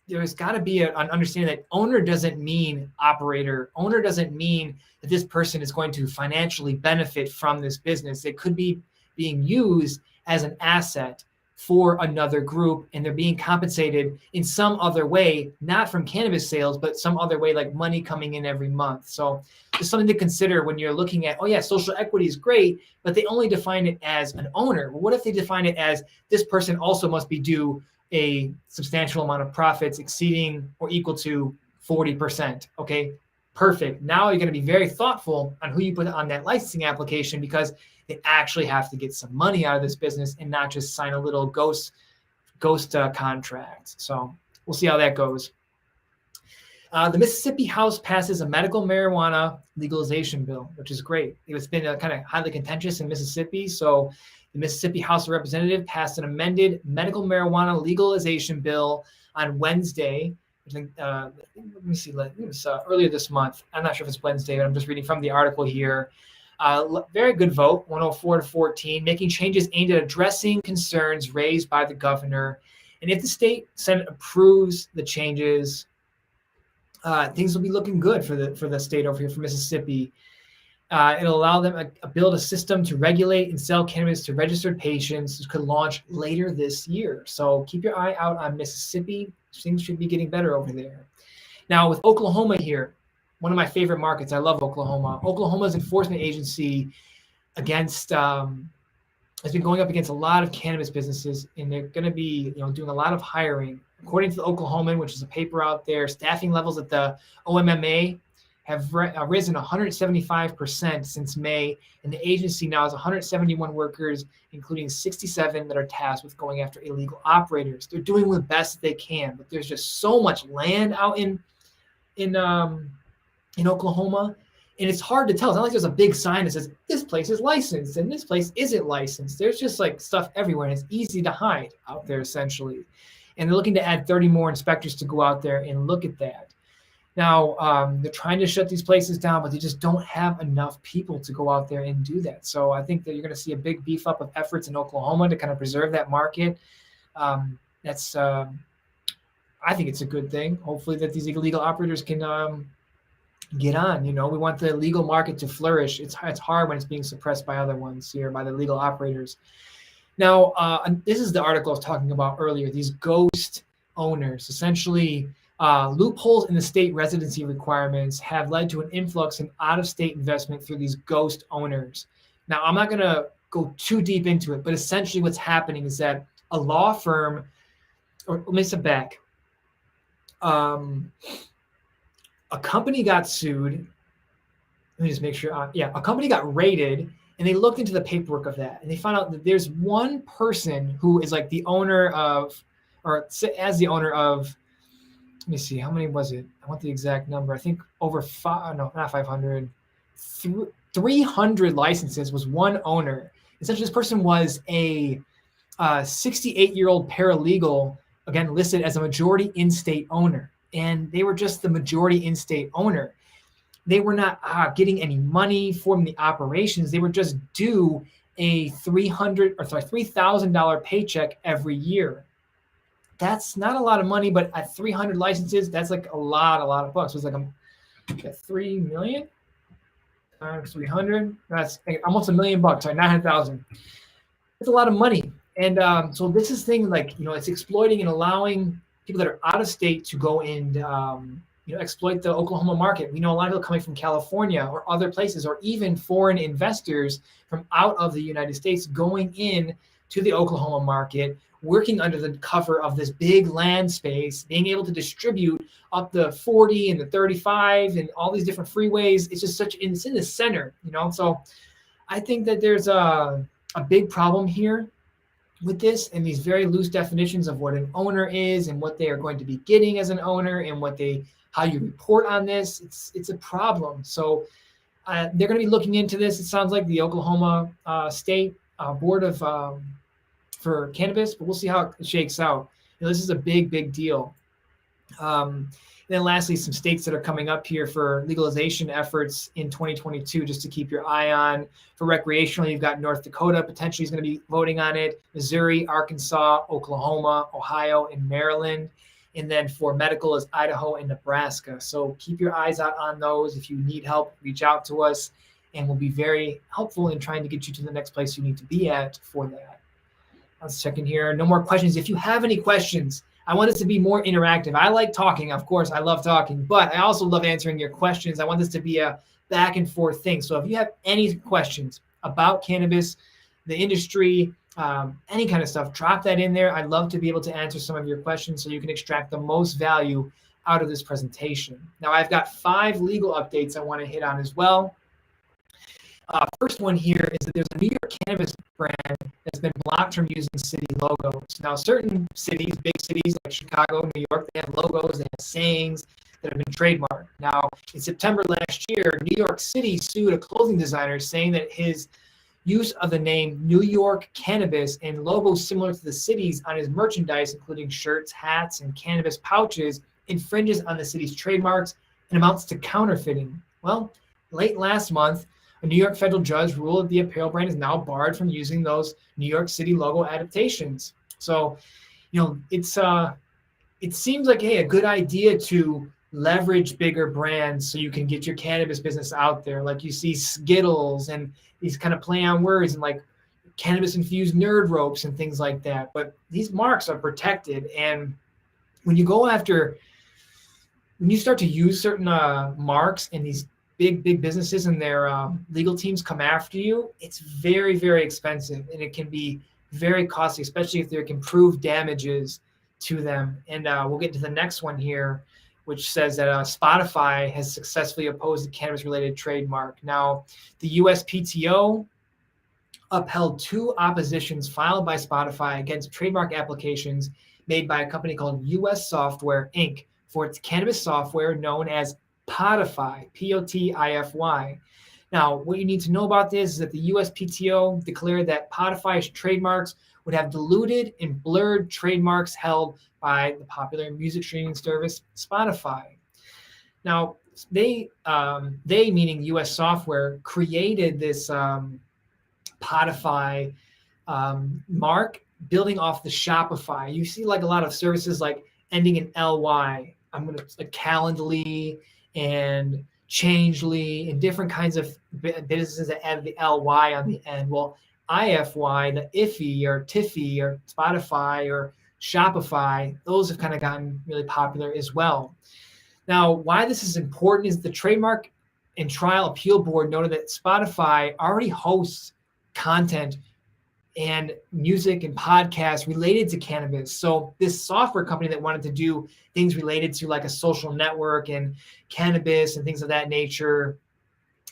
there's got to be an understanding that owner doesn't mean operator. Owner doesn't mean that this person is going to financially benefit from this business. It could be being used as an asset for another group, and they're being compensated in some other way, not from cannabis sales, but some other way, like money coming in every month. So just something to consider when you're looking at, oh yeah, social equity is great, but they only define it as an owner. Well, what if they define it as this person also must be due a substantial amount of profits exceeding or equal to 40%? Okay, perfect. Now you're going to be very thoughtful on who you put on that licensing application, because they actually have to get some money out of this business and not just sign a little ghost contract. So we'll see how that goes. The Mississippi House passes a medical marijuana legalization bill, which is great. It's been kind of highly contentious in Mississippi. So the Mississippi House of Representatives passed an amended medical marijuana legalization bill on Wednesday. I think, let me see, it was earlier this month. I'm not sure if it's Wednesday, but I'm just reading from the article here. Very good vote, 104 to 14, making changes aimed at addressing concerns raised by the governor. And if the state Senate approves the changes, things will be looking good for the state over here, for Mississippi. It'll allow them to build a system to regulate and sell cannabis to registered patients, which could launch later this year. So keep your eye out on Mississippi. Things should be getting better over there. Now with Oklahoma here, one of my favorite markets. I love Oklahoma. Oklahoma's enforcement agency has been going up against a lot of cannabis businesses, and they're going to be doing a lot of hiring. According to the Oklahoman, which is a paper out there, staffing levels at the OMMA have risen 175% since May, and the agency now has 171 workers, including 67 that are tasked with going after illegal operators. They're doing the best they can, but there's just so much land out in Oklahoma, and it's hard to tell. It's not like there's a big sign that says this place is licensed and this place isn't licensed. There's just like stuff everywhere, and it's easy to hide out there essentially. And they're looking to add 30 more inspectors to go out there and look at that. Now, they're trying to shut these places down, but they just don't have enough people to go out there and do that. So I think that you're going to see a big beef up of efforts in Oklahoma to kind of preserve that market. I think it's a good thing. Hopefully that these illegal operators can get on. We want the legal market to flourish. It's hard when it's being suppressed by other ones here, by the legal operators. Now, this is the article I was talking about earlier. These ghost owners, essentially, loopholes in the state residency requirements have led to an influx in out-of-state investment through these ghost owners. Now, I'm not going to go too deep into it, but essentially what's happening is that a law firm, or let me step back. A company got sued. Let me just make sure. A company got raided, and they looked into the paperwork of that, and they found out that there's one person who is like the owner of, or as the owner of, let me see, how many was it? I want the exact number. I think over 300 licenses was one owner. Essentially, this person was a 68-year-old paralegal, again, listed as a majority in-state owner. And they were just the majority in-state owner. They were not getting any money from the operations. They were just due a $3,000 paycheck every year. That's not a lot of money, but at 300 licenses, that's like a lot of bucks. It was like 3 million times 300. That's almost $1 million. Sorry, 900,000. It's a lot of money. And so this is thing like, it's exploiting and allowing people that are out of state to go and exploit the Oklahoma market. We know a lot of people coming from California or other places, or even foreign investors from out of the United States going in to the Oklahoma market, working under the cover of this big land space, being able to distribute up the 40 and the 35 and all these different freeways. It's just it's in the center, So I think that there's a big problem here with this and these very loose definitions of what an owner is and what they are going to be getting as an owner and how you report on this. It's a problem. So they're going to be looking into this. It sounds like the Oklahoma State Board of for Cannabis, but we'll see how it shakes out. This is a big deal. And then lastly, some states that are coming up here for legalization efforts in 2022, just to keep your eye on. For recreational, you've got North Dakota potentially is going to be voting on it, Missouri, Arkansas, Oklahoma, Ohio, and Maryland. And then for medical is Idaho and Nebraska. So keep your eyes out on those. If you need help, reach out to us, and we'll be very helpful in trying to get you to the next place you need to be at for that. Let's check in here. No more questions. If you have any questions, I want this to be more interactive. I like talking, of course. I love talking, but I also love answering your questions. I want this to be a back and forth thing. So if you have any questions about cannabis, the industry, any kind of stuff, drop that in there. I'd love to be able to answer some of your questions so you can extract the most value out of this presentation. Now, I've got 5 legal updates I want to hit on as well. First one here is that there's a New York cannabis brand that's been blocked from using city logos. Now, certain cities, big cities like Chicago, New York, they have logos, they have sayings that have been trademarked. Now, in September last year, New York City sued a clothing designer saying that his use of the name New York Cannabis and logos similar to the city's on his merchandise, including shirts, hats, and cannabis pouches, infringes on the city's trademarks and amounts to counterfeiting. Well, late last month, a New York federal judge ruled that the apparel brand is now barred from using those New York City logo adaptations. So, it seems like, hey, a good idea to leverage bigger brands so you can get your cannabis business out there. Like you see Skittles and these kind of play on words and like cannabis infused nerd ropes and things like that. But these marks are protected. And when you start to use certain marks in these big businesses and their legal teams come after you, it's very, very expensive, and it can be very costly, especially if there can prove damages to them. And we'll get to the next one here, which says that Spotify has successfully opposed the cannabis-related trademark. Now, the USPTO upheld 2 oppositions filed by Spotify against trademark applications made by a company called US Software, Inc. for its cannabis software known as Potify, Potify. Now, what you need to know about this is that the USPTO declared that Potify's trademarks would have diluted and blurred trademarks held by the popular music streaming service Spotify. Now, they meaning US Software, created this Potify mark building off the Shopify. You see like a lot of services like ending in LY. I'm going to like Calendly and Changely and different kinds of businesses that add the LY on the end. Well, IFY, the IFY or Tiffy or Spotify or Shopify, those have kind of gotten really popular as well. Now, why this is important is the Trademark and Trial Appeal Board noted that Spotify already hosts content and music and podcasts related to cannabis. So this software company that wanted to do things related to like a social network and cannabis and things of that nature,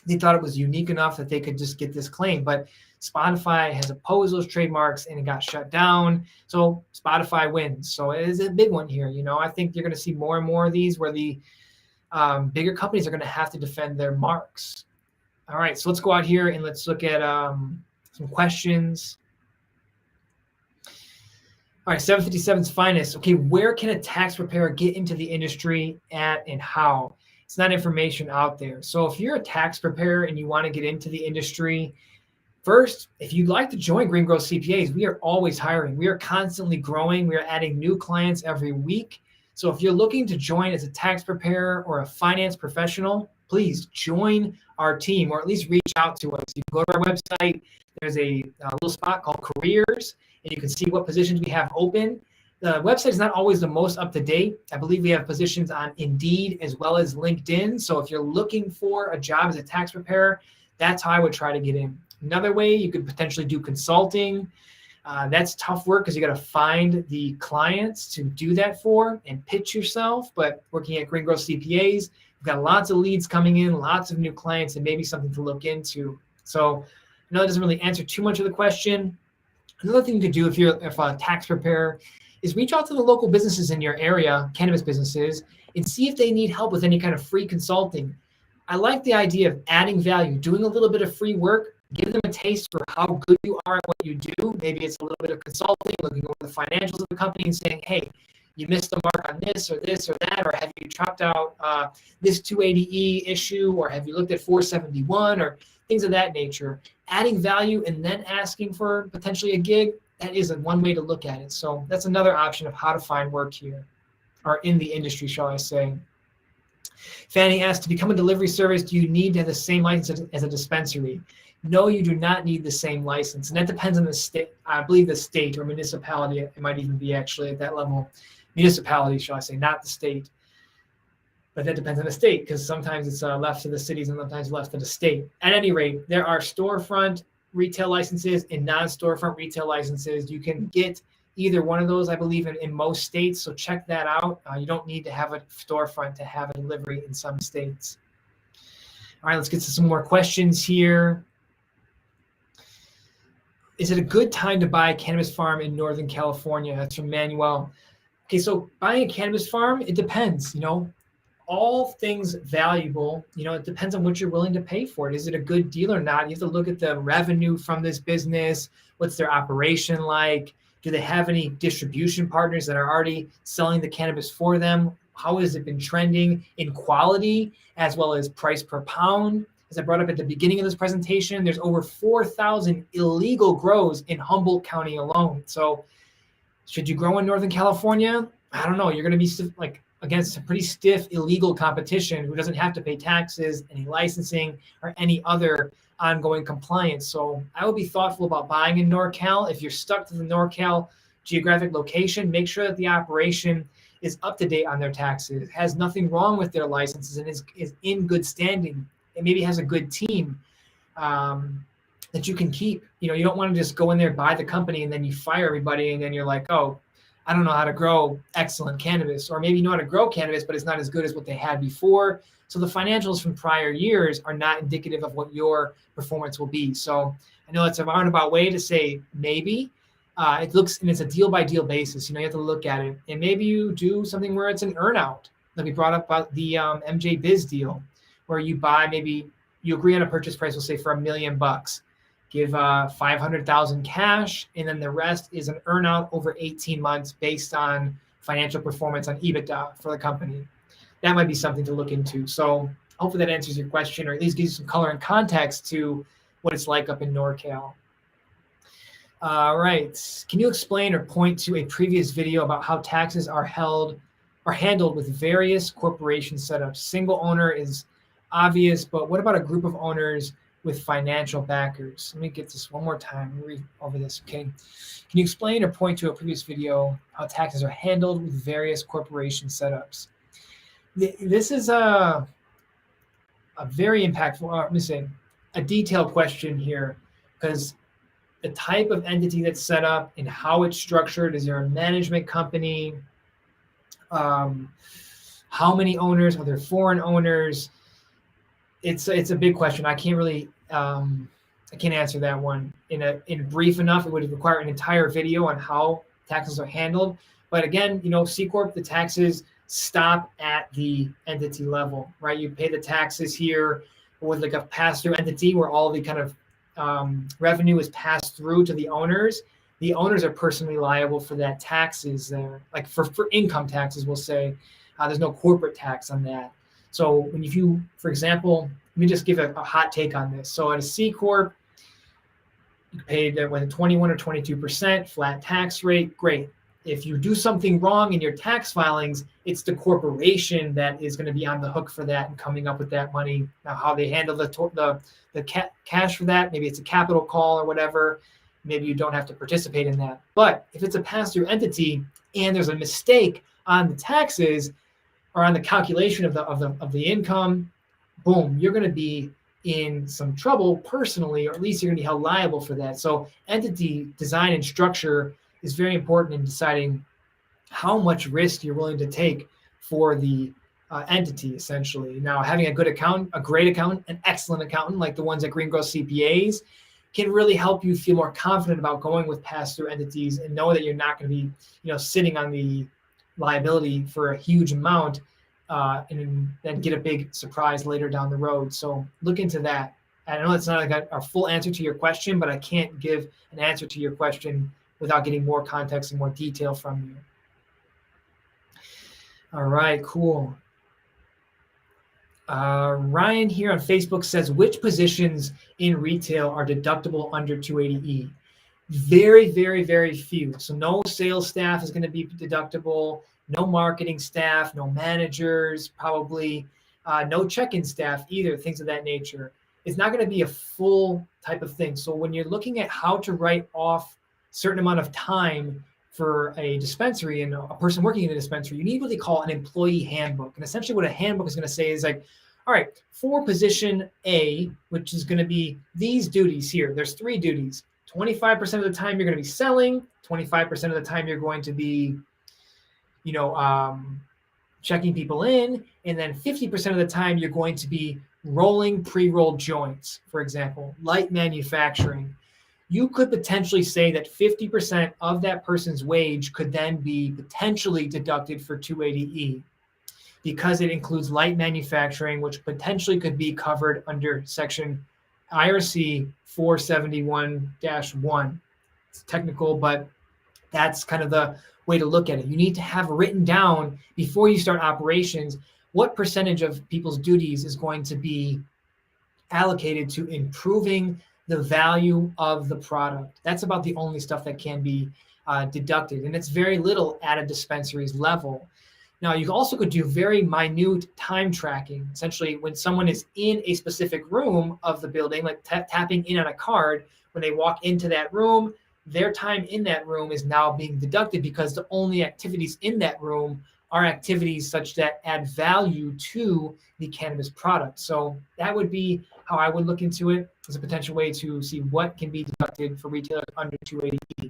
they thought it was unique enough that they could just get this claim. But Spotify has opposed those trademarks and it got shut down. So Spotify wins. So it is a big one here. I think you're going to see more and more of these where the bigger companies are going to have to defend their marks. All right, so let's go out here and let's look at some questions. All right, 757's finest. Okay, where can a tax preparer get into the industry at and how? It's not information out there. So if you're a tax preparer and you want to get into the industry, first, if you'd like to join Green Growth CPAs, we are always hiring. We are constantly growing. We are adding new clients every week. So if you're looking to join as a tax preparer or a finance professional, please join our team or at least reach out to us. You can go to our website. There's a little spot called Careers, and you can see what positions we have open. The website is not always the most up-to-date. I believe we have positions on Indeed as well as LinkedIn. So if you're looking for a job as a tax preparer, that's how I would try to get in. Another way, you could potentially do consulting. That's tough work because you got to find the clients to do that for and pitch yourself. But working at Green Growth CPAs, we've got lots of leads coming in, lots of new clients, and maybe something to look into. So know it doesn't really answer too much of the question. Another thing you could do if a tax preparer is reach out to the local businesses in your area, cannabis businesses, and see if they need help with any kind of free consulting. I like the idea of adding value, doing a little bit of free work, give them a taste for how good you are at what you do. Maybe it's a little bit of consulting, looking over the financials of the company and saying, hey, you missed the mark on this or that, or have you chopped out this 280E issue, or have you looked at 471, or things of that nature. Adding value and then asking for potentially a gig, that is one way to look at it. So that's another option of how to find work here, or in the industry, shall I say. Fanny asked, to become a delivery service, do you need to have the same license as a dispensary? No, you do not need the same license. And that depends on the state, I believe the state or municipality. It might even be actually at that level. Municipality, shall I say, not the state. But that depends on the state, because sometimes it's left to the cities and sometimes left to the state. At any rate, there are storefront retail licenses and non-storefront retail licenses. You can get either one of those, I believe, in most states. So check that out. You don't need to have a storefront to have a delivery in some states. All right, let's get to some more questions here. Is it a good time to buy a cannabis farm in Northern California? That's from Manuel. Okay, so buying a cannabis farm, it depends, all things valuable, it depends on what you're willing to pay for it. Is it a good deal or not? You have to look at the revenue from this business. What's their operation like? Do they have any distribution partners that are already selling the cannabis for them? How has it been trending in quality as well as price per pound? As I brought up at the beginning of this presentation, there's over 4,000 illegal grows in Humboldt County alone. So should you grow in Northern California? I don't know. You're going to be against a pretty stiff illegal competition who doesn't have to pay taxes, any licensing, or any other ongoing compliance. So I would be thoughtful about buying in NorCal. If you're stuck to the NorCal geographic location, make sure that the operation is up to date on their taxes, has nothing wrong with their licenses, and is in good standing. It maybe has a good team that you can keep. You don't want to just go in there, buy the company, and then you fire everybody, and then you're like, oh, I don't know how to grow excellent cannabis. Or maybe you know how to grow cannabis, but it's not as good as what they had before. So the financials from prior years are not indicative of what your performance will be. So I know it's a roundabout way to say maybe. It looks, and it's a deal by deal basis. You have to look at it. And maybe you do something where it's an earnout. Like we brought up about the MJBiz deal, where you buy, maybe you agree on a purchase price, we'll say for $1 million. Give 500,000 cash, and then the rest is an earnout over 18 months based on financial performance on EBITDA for the company. That might be something to look into. So hopefully that answers your question, or at least gives you some color and context to what it's like up in NorCal. All right. Can you explain or point to a previous video about how taxes are handled with various corporation setups? Single owner is obvious, but what about a group of owners with financial backers? Let me get this one more time. Let me read over this, okay? Can you explain or point to a previous video how taxes are handled with various corporation setups? This is a very impactful, let me say, a detailed question here, because the type of entity that's set up and how it's structured, is there a management company? How many owners? Are there foreign owners? It's a big question. I can't really, I can't answer that one in brief enough. It would require an entire video on how taxes are handled. But again, C Corp, the taxes stop at the entity level, right? You pay the taxes here with like a pass-through entity where all the kind of revenue is passed through to the owners. The owners are personally liable for that taxes there. Like for income taxes, we'll say, there's no corporate tax on that. So if you, for example, let me just give a hot take on this. So at a C Corp, you paid with a 21 or 22% flat tax rate, great. If you do something wrong in your tax filings, it's the corporation that is going to be on the hook for that and coming up with that money. Now, how they handle the cash for that, maybe it's a capital call or whatever. Maybe you don't have to participate in that. But if it's a pass-through entity and there's a mistake on the taxes or on the calculation of the income, boom, you're going to be in some trouble personally, or at least you're going to be held liable for that. So entity design and structure is very important in deciding how much risk you're willing to take for the entity, essentially. Now, having a good accountant, a great accountant, an excellent accountant, like the ones at Green Growth CPAs, can really help you feel more confident about going with pass-through entities and know that you're not going to be, sitting on the liability for a huge amount and then get a big surprise later down the road. So look into that. I know it's not like a full answer to your question, but I can't give an answer to your question without getting more context and more detail from you. All right, cool. Ryan here on Facebook says, which positions in retail are deductible under 280E? Very, very, very few. So no sales staff is going to be deductible, no marketing staff, no managers, probably no check-in staff either, things of that nature. It's not going to be a full type of thing. So when you're looking at how to write off a certain amount of time for a dispensary and a person working in a dispensary, you need what they call an employee handbook. And essentially what a handbook is going to say is like, all right, for position A, which is going to be these duties here, there's 3 duties. 25% of the time you're going to be selling, 25% of the time you're going to be, checking people in, and then 50% of the time you're going to be rolling pre-rolled joints, for example, light manufacturing. You could potentially say that 50% of that person's wage could then be potentially deducted for 280E because it includes light manufacturing, which potentially could be covered under section IRC 471-1. It's technical, but that's kind of the way to look at it. You need to have written down before you start operations what percentage of people's duties is going to be allocated to improving the value of the product. That's about the only stuff that can be deducted, and it's very little at a dispensary's level. Now, you also could do very minute time tracking. Essentially, when someone is in a specific room of the building, like tapping in on a card, when they walk into that room, their time in that room is now being deducted because the only activities in that room are activities such that add value to the cannabis product. So that would be how I would look into it as a potential way to see what can be deducted for retailers under 280E. All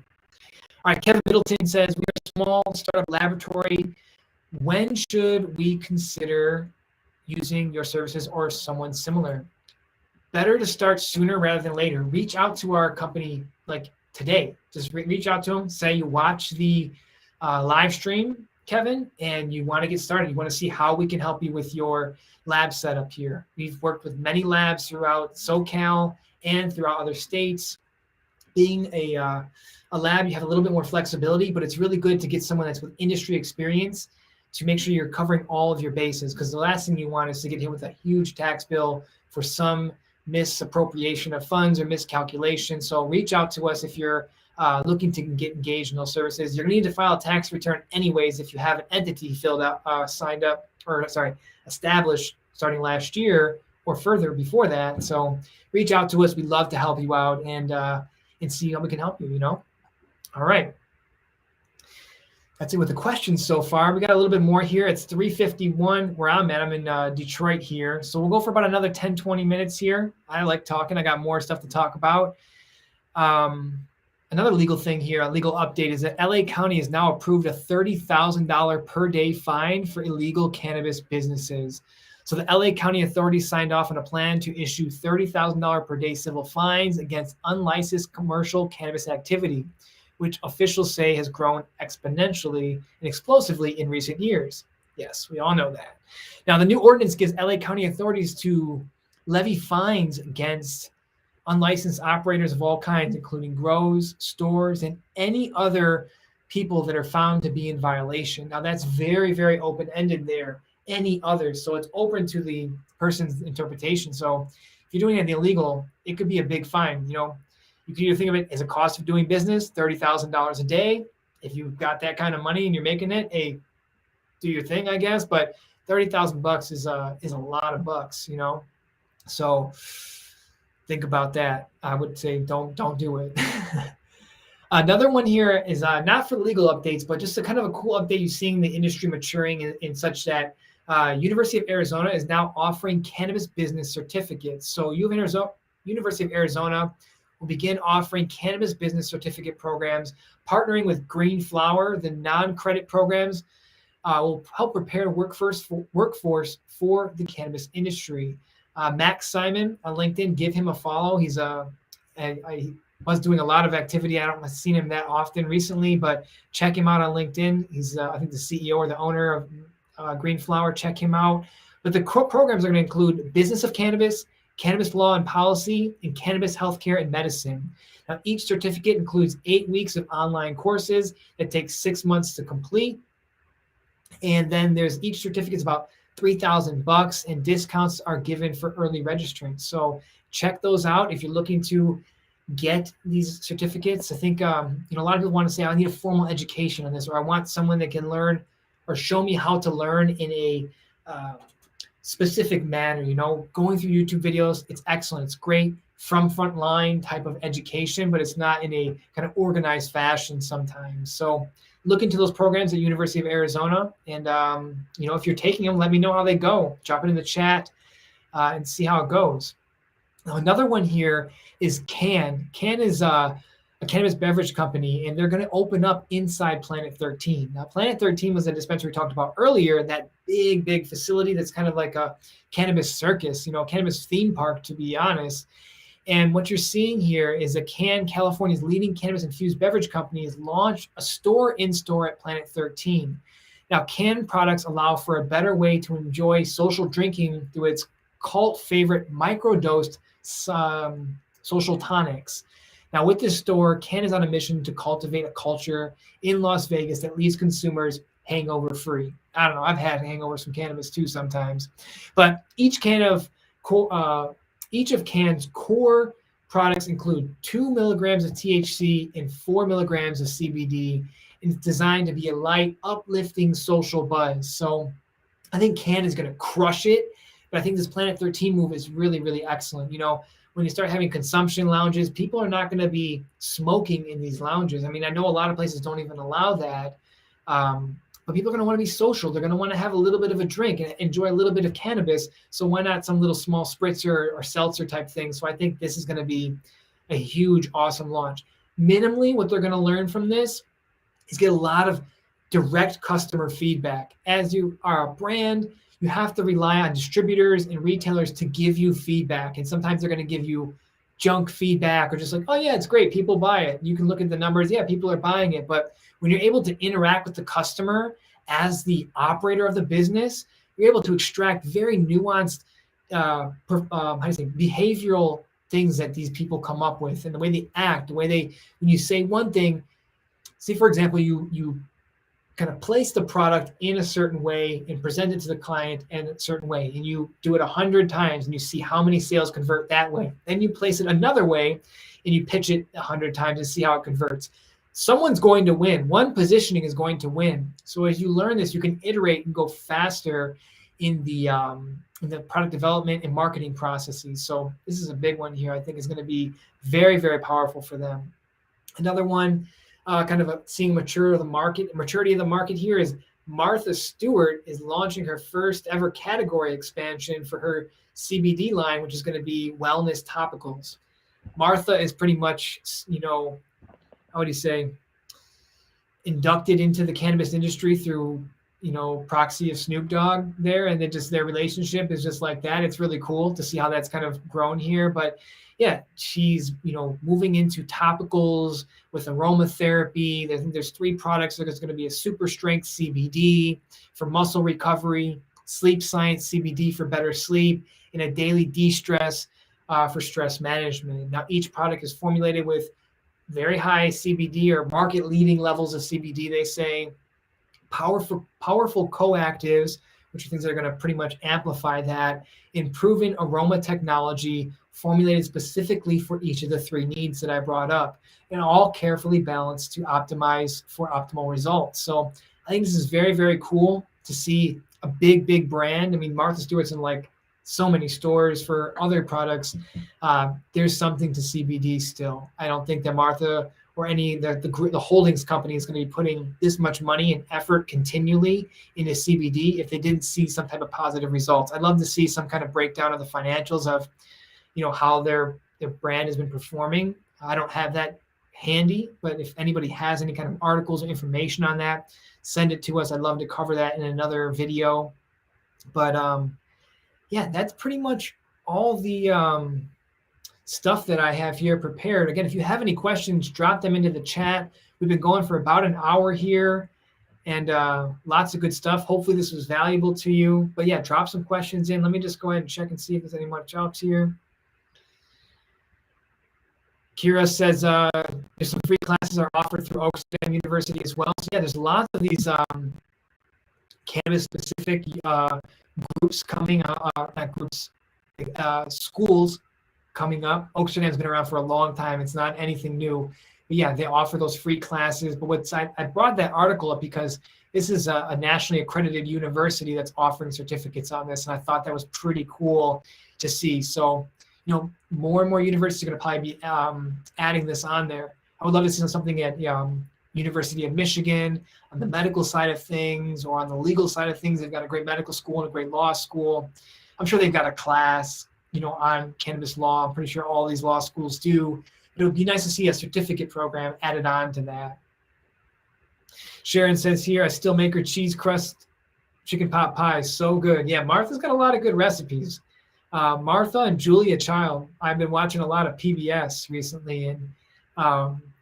right, Kevin Middleton says, we are a small startup laboratory. When should we consider using your services or someone similar? Better to start sooner rather than later. Reach out to our company like today. Just reach out to them. Say you watch the live stream, Kevin, and you want to get started. You want to see how we can help you with your lab setup here. We've worked with many labs throughout SoCal and throughout other states. Being a lab, you have a little bit more flexibility, but it's really good to get someone that's with industry experience to make sure you're covering all of your bases, because the last thing you want is to get hit with a huge tax bill for some misappropriation of funds or miscalculation. So reach out to us if you're looking to get engaged in those services. You're going to need to file a tax return anyways if you have an entity established starting last year or further before that. So reach out to us. We'd love to help you out and see how we can help you, All right. That's it with the questions so far. We got a little bit more here. It's 3:51 where I'm at. I'm in Detroit here. So we'll go for about another 10, 20 minutes here. I like talking. I got more stuff to talk about. Another legal thing here, a legal update, is that LA County has now approved a $30,000 per day fine for illegal cannabis businesses. So the LA County authorities signed off on a plan to issue $30,000 per day civil fines against unlicensed commercial cannabis activity, which officials say has grown exponentially and explosively in recent years. Yes, we all know that. Now, the new ordinance gives LA County authorities to levy fines against unlicensed operators of all kinds, including grows, stores, and any other people that are found to be in violation. Now, that's very, very open-ended there, any others. So it's open to the person's interpretation. So if you're doing anything illegal, it could be a big fine. You can either think of it as a cost of doing business, $30,000 a day. If you've got that kind of money and you're making it, hey, do your thing, I guess. But $30,000 is a lot of bucks, So think about that. I would say don't do it. Another one here is not for legal updates, but just a kind of a cool update. You're seeing the industry maturing in such that University of Arizona is now offering cannabis business certificates. So University of Arizona will begin offering cannabis business certificate programs, partnering with Green Flower. The non-credit programs will help prepare workforce for the cannabis industry. Max Simon on LinkedIn, give him a follow. He's a I was doing a lot of activity. I don't seen him that often recently, but check him out on LinkedIn. He's I think the CEO or the owner of Green Flower. Check him out. But the programs are going to include business of cannabis, cannabis law and policy, and cannabis healthcare and medicine. Now, each certificate includes 8 weeks of online courses that take 6 months to complete. And then there's each certificate is about $3,000, and discounts are given for early registrants. So check those out if you're looking to get these certificates. I think a lot of people want to say, I need a formal education on this, or I want someone that can learn or show me how to learn in a specific manner. Going through YouTube videos, it's excellent. It's great from frontline type of education, but it's not in a kind of organized fashion sometimes. So look into those programs at University of Arizona. And, if you're taking them, let me know how they go. Drop it in the chat and see how it goes. Now, another one here is Cann. Cann is a cannabis beverage company, and they're going to open up inside Planet 13. Now, Planet 13 was a dispensary we talked about earlier, that big facility that's kind of like a cannabis circus, cannabis theme park, to be honest. And what you're seeing here is a Cann, California's leading cannabis-infused beverage company, has launched a store-in-store at Planet 13. Now, Cann products allow for a better way to enjoy social drinking through its cult favorite microdosed social tonics. Now, with this store, Cann is on a mission to cultivate a culture in Las Vegas that leaves consumers hangover-free. I don't know. I've had hangovers from cannabis too sometimes. But each of Cann's core products include 2 milligrams of THC and 4 milligrams of CBD, and it's designed to be a light, uplifting social buzz. So I think Cann is going to crush it, but I think this Planet 13 move is really, really excellent. When you start having consumption lounges, people are not going to be smoking in these lounges. I mean, I know a lot of places don't even allow that, but people are going to want to be social. They're going to want to have a little bit of a drink and enjoy a little bit of cannabis. So why not some little small spritzer or seltzer type thing? So I think this is going to be a huge, awesome launch. Minimally, what they're going to learn from this is get a lot of direct customer feedback. As you are a brand, you have to rely on distributors and retailers to give you feedback. And sometimes they're going to give you junk feedback, or just like, oh yeah, it's great, people buy it. You can look at the numbers, yeah, people are buying it. But when you're able to interact with the customer as the operator of the business, you're able to extract very nuanced behavioral things that these people come up with, and the way they act, when you say one thing, say for example, you kind of place the product in a certain way and present it to the client in a certain way, and you do it 100 times and you see how many sales convert that way. Then you place it another way and you pitch it 100 times and see how it converts. Someone's going to win. One positioning is going to win. So as you learn this, you can iterate and go faster in the product development and marketing processes. So this is a big one here. I think is going to be very, very powerful for them. Another one, seeing maturity of the market here is Martha Stewart is launching her first ever category expansion for her CBD line, which is going to be wellness topicals. Martha is pretty much, how would you say, inducted into the cannabis industry through, proxy of Snoop Dogg there, and then just their relationship is just like that. It's really cool to see how that's kind of grown here. But yeah, she's, moving into topicals with aromatherapy. There's 3 products. There's going to be a super strength CBD for muscle recovery, sleep science CBD for better sleep, and a daily de-stress for stress management. Now, each product is formulated with very high CBD or market leading levels of CBD, they say, powerful coactives, which are things that are going to pretty much amplify that, improving aroma technology formulated specifically for each of the 3 needs that I brought up, and all carefully balanced to optimize for optimal results. So I think this is very, very cool to see a big brand. I mean, Martha Stewart's in like so many stores for other products. There's something to CBD still. I don't think that Martha or any the holdings company is going to be putting this much money and effort continually into CBD if they didn't see some type of positive results. I'd love to see some kind of breakdown of the financials of, how their brand has been performing. I don't have that handy, but if anybody has any kind of articles or information on that, send it to us. I'd love to cover that in another video. But yeah, that's pretty much all the stuff that I have here prepared. Again, if you have any questions, drop them into the chat. We've been going for about an hour here, and lots of good stuff. Hopefully this was valuable to you. But yeah, drop some questions in. Let me just go ahead and check and see if there's any more jobs here. Kira says there's some free classes are offered through Oaksterdam University as well. So yeah, there's lots of these cannabis-specific groups coming, not groups, schools coming up. Oaksterdam's been around for a long time. It's not anything new. But yeah, they offer those free classes. But I brought that article up because this is a nationally accredited university that's offering certificates on this, and I thought that was pretty cool to see. So, more and more universities are going to probably be adding this on there. I would love to see something at University of Michigan on the medical side of things, or on the legal side of things. They've got a great medical school and a great law school. I'm sure they've got a class, on cannabis law. I'm pretty sure all these law schools do. It would be nice to see a certificate program added on to that. Sharon says here, I still make her cheese crust chicken pot pie. So good. Yeah, Martha's got a lot of good recipes. Martha and Julia Child. I've been watching a lot of PBS recently, and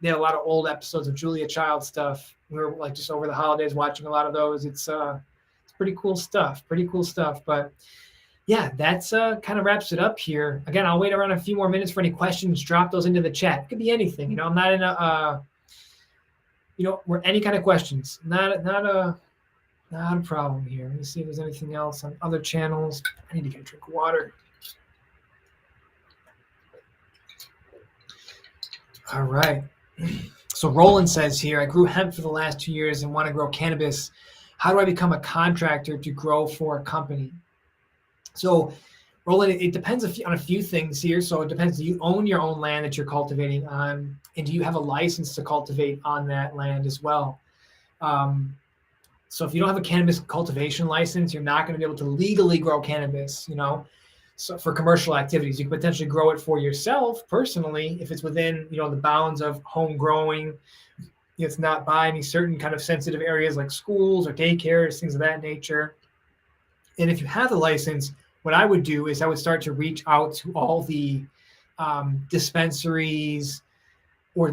they had a lot of old episodes of Julia Child stuff. We were like just over the holidays watching a lot of those. It's pretty cool stuff. But yeah, that's kind of wraps it up here. Again, I'll wait around a few more minutes for any questions. Drop those into the chat. It could be anything. I'm not in a we're any kind of questions. Not a problem here. Let me see if there's anything else on other channels. I need to get a drink of water. All right. So Roland says here, I grew hemp for the last 2 years and want to grow cannabis. How do I become a contractor to grow for a company? So Roland, it depends on a few things here. So it depends. Do you own your own land that you're cultivating on? And do you have a license to cultivate on that land as well? So if you don't have a cannabis cultivation license, you're not going to be able to legally grow cannabis, So for commercial activities, you can potentially grow it for yourself personally if it's within, the bounds of home growing. It's not by any certain kind of sensitive areas like schools or daycares, things of that nature. And if you have the license, what I would do is I would start to reach out to all the dispensaries, or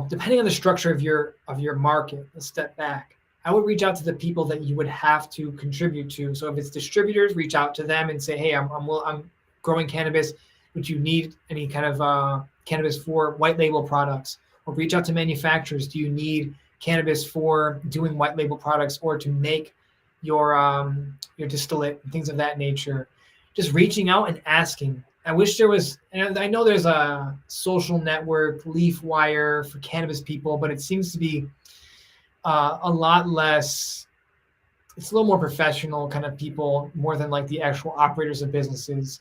depending on the structure of your market. Let's step back. I would reach out to the people that you would have to contribute to. So if it's distributors, reach out to them and say, hey, I'm growing cannabis. Would you need any kind of cannabis for white label products? Or reach out to manufacturers. Do you need cannabis for doing white label products or to make your distillate and things of that nature? Just reaching out and asking. I wish there was, and I know there's a social network, LeafWire for cannabis people, but it seems to be a lot less, it's a little more professional kind of people, more than like the actual operators of businesses.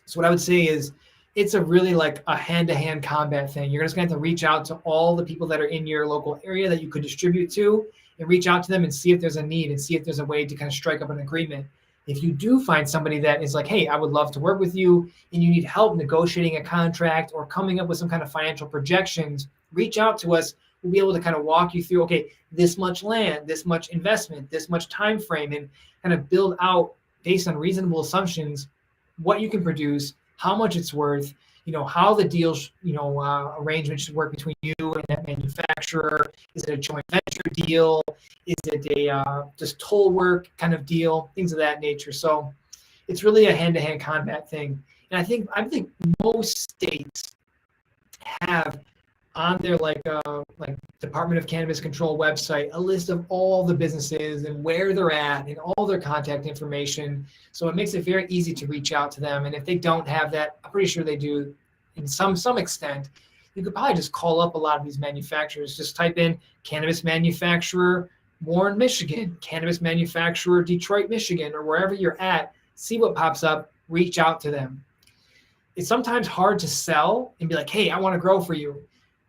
So what I would say is it's a really like a hand-to-hand combat thing. You're just going to have to reach out to all the people that are in your local area that you could distribute to, and reach out to them and see if there's a need and see if there's a way to kind of strike up an agreement. If you do find somebody that is like, hey, I would love to work with you, and you need help negotiating a contract or coming up with some kind of financial projections, reach out to us. We'll be able to kind of walk you through, okay, this much land, this much investment, this much time frame, and kind of build out based on reasonable assumptions what you can produce, how much it's worth, how the deals, arrangement should work between you and that manufacturer. Is it a joint venture deal? Is it a just toll work kind of deal? Things of that nature. So it's really a hand-to-hand combat thing. And I think most states have on their like Department of Cannabis Control website a list of all the businesses and where they're at and all their contact information. So it makes it very easy to reach out to them. And if they don't have that, I'm pretty sure they do in some extent. You could probably just call up a lot of these manufacturers. Just type in cannabis manufacturer Warren, Michigan, cannabis manufacturer Detroit, Michigan, or wherever you're at. See what pops up. Reach out to them. It's sometimes hard to sell and be like, hey, I want to grow for you.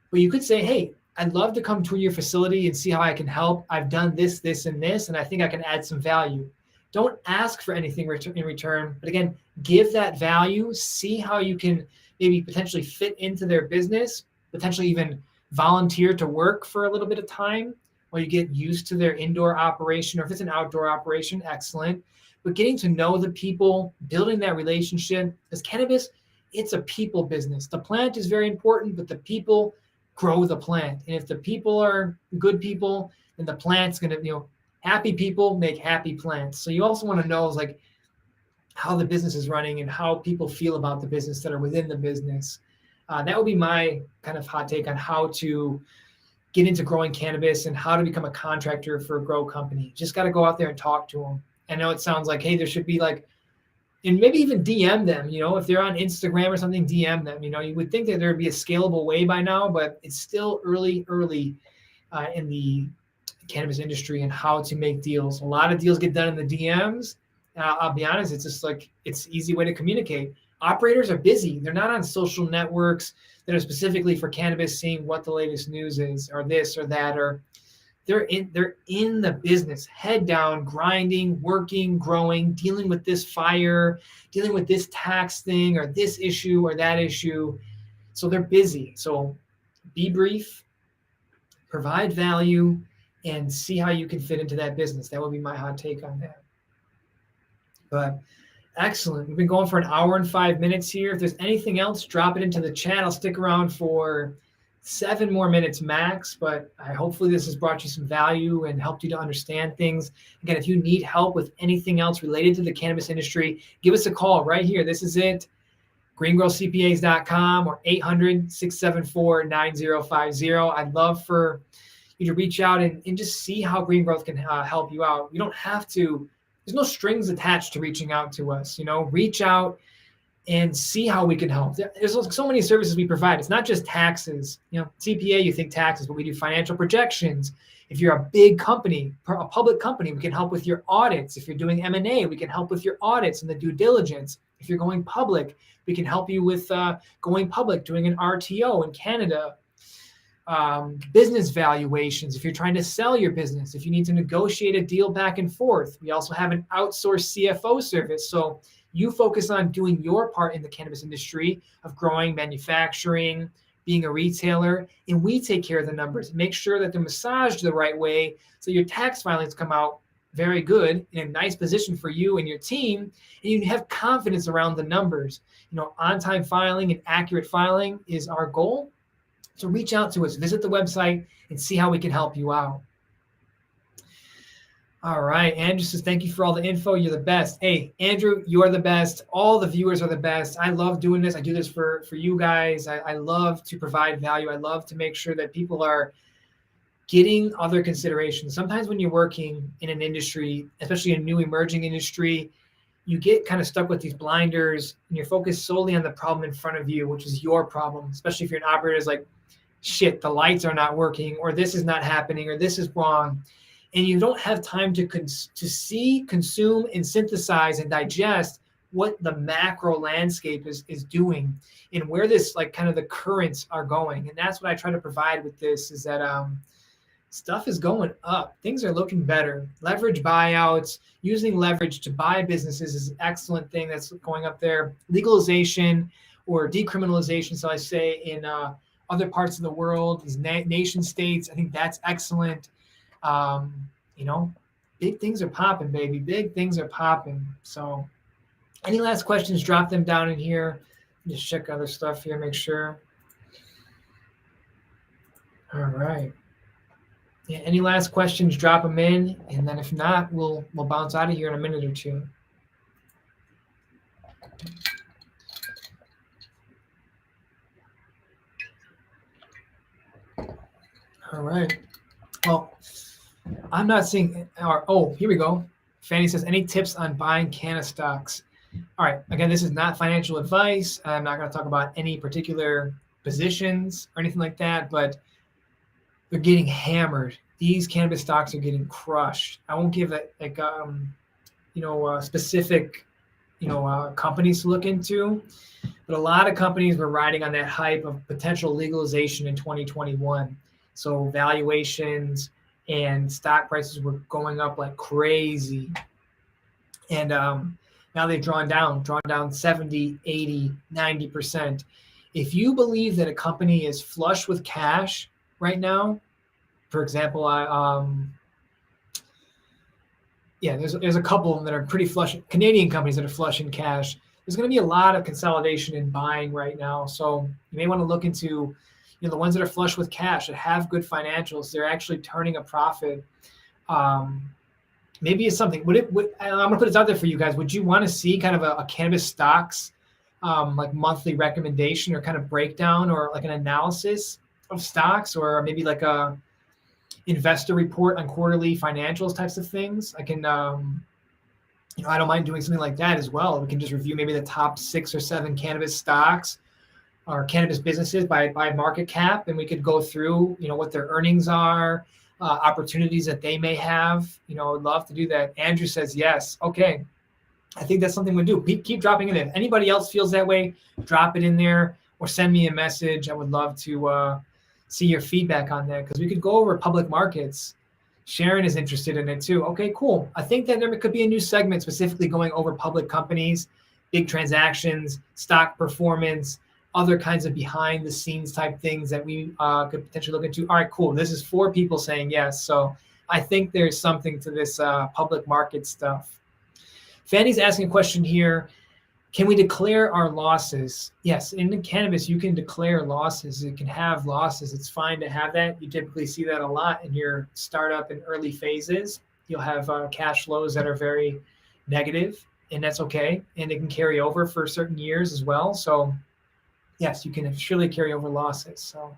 But you could say, hey, I'd love to come to your facility and see how I can help. I've done this, this, and this, and I think I can add some value. Don't ask for anything in return, but again, give that value. See how you can maybe potentially fit into their business, potentially even volunteer to work for a little bit of time while you get used to their indoor operation, or if it's an outdoor operation, excellent. But getting to know the people, building that relationship, because cannabis, it's a people business. The plant is very important, but the people grow the plant. And if the people are good people, then the plant's going to, happy people make happy plants. So you also want to know like how the business is running and how people feel about the business that are within the business. That would be my kind of hot take on how to get into growing cannabis and how to become a contractor for a grow company. Just got to go out there and talk to them. I know it sounds like, hey, there should be like, and maybe even DM them, if they're on Instagram or something, DM them. You would think that there would be a scalable way by now, but it's still early in the cannabis industry and how to make deals. A lot of deals get done in the DMs. I'll be honest, it's just like, it's an easy way to communicate. Operators are busy. They're not on social networks that are specifically for cannabis, seeing what the latest news is or this or that, or they're in the business, head down, grinding, working, growing, dealing with this fire, dealing with this tax thing or this issue or that issue. So they're busy. So be brief, provide value, and see how you can fit into that business. That would be my hot take on that. But excellent. We've been going for an hour and 5 minutes here. If there's anything else, drop it into the chat. I'll stick around for 7 more minutes max, but hopefully this has brought you some value and helped you to understand things. Again, if you need help with anything else related to the cannabis industry, give us a call right here. This is it, greengrowcpas.com or 800-674-9050. I'd love for you to reach out and just see how Green Growth can help you out. You don't have to, there's no strings attached to reaching out to us. Reach out and see how we can help. There's so many services we provide. It's not just taxes. CPA, you think taxes, but we do financial projections. If you're a big company, a public company, we can help with your audits. If you're doing M&A, we can help with your audits and the due diligence. If you're going public, we can help you with going public, doing an RTO in Canada. Business valuations, if you're trying to sell your business, if you need to negotiate a deal back and forth. We also have an outsourced CFO service. So you focus on doing your part in the cannabis industry of growing, manufacturing, being a retailer, and we take care of the numbers. Make sure that they're massaged the right way so your tax filings come out very good, in a nice position for you and your team, and you have confidence around the numbers. On-time filing and accurate filing is our goal. So reach out to us, visit the website, and see how we can help you out. All right, Andrew says, thank you for all the info. You're the best. Hey, Andrew, you are the best. All the viewers are the best. I love doing this. I do this for you guys. I love to provide value. I love to make sure that people are getting other considerations. Sometimes when you're working in an industry, especially a new emerging industry, you get kind of stuck with these blinders and you're focused solely on the problem in front of you, which is your problem, especially if you're an operator is like, shit, the lights are not working, or this is not happening, or this is wrong. And you don't have time to see, consume, and synthesize and digest what the macro landscape is doing and where this, like, kind of the currents are going. And that's what I try to provide with this, is that stuff is going up. Things are looking better. Leverage buyouts, using leverage to buy businesses is an excellent thing that's going up there. Legalization or decriminalization, so I say, in other parts of the world, these nation states, I think that's excellent. Big things are popping, baby. Big things are popping. So any last questions, drop them down in here. Just check other stuff here, make sure. All right. Yeah, any last questions, drop them in. And then if not, we'll bounce out of here in a minute or two. All right. Well, I'm not seeing, here we go. Fanny says, any tips on buying canna stocks? All right. Again, this is not financial advice. I'm not going to talk about any particular positions or anything like that, but they're getting hammered. These cannabis stocks are getting crushed. I won't give it specific, companies to look into, but a lot of companies were riding on that hype of potential legalization in 2021. So valuations and stock prices were going up like crazy. And now they've drawn down 70, 80, 90%. If you believe that a company is flush with cash right now, for example, there's a couple of them that are pretty flush, Canadian companies that are flush in cash. there's going to be a lot of consolidation in buying right now. So you may want to look into, the ones that are flush with cash, that have good financials, they're actually turning a profit. Maybe it's something. I'm going to put this out there for you guys. Would you want to see kind of a cannabis stocks like monthly recommendation or kind of breakdown or like an analysis of stocks, or maybe like a investor report on quarterly financials types of things? I can, I don't mind doing something like that as well. We can just review maybe the top 6 or 7 cannabis stocks or cannabis businesses by market cap, and we could go through, what their earnings are, opportunities that they may have. I would love to do that. Andrew says yes. Okay. I think that's something we do. Keep dropping it in. If anybody else feels that way, drop it in there or send me a message. I would love to see your feedback on that, because we could go over public markets. Sharon is interested in it too. Okay, cool. I think that there could be a new segment specifically going over public companies, big transactions, stock performance, other kinds of behind the scenes type things that we could potentially look into. All right, cool. This is 4 people saying yes. So I think there's something to this public market stuff. Fanny's asking a question here. Can we declare our losses? Yes, in the cannabis, you can declare losses. You can have losses. It's fine to have that. You typically see that a lot in your startup and early phases. You'll have cash flows that are very negative, and that's okay. And it can carry over for certain years as well. So yes, you can surely carry over losses. So,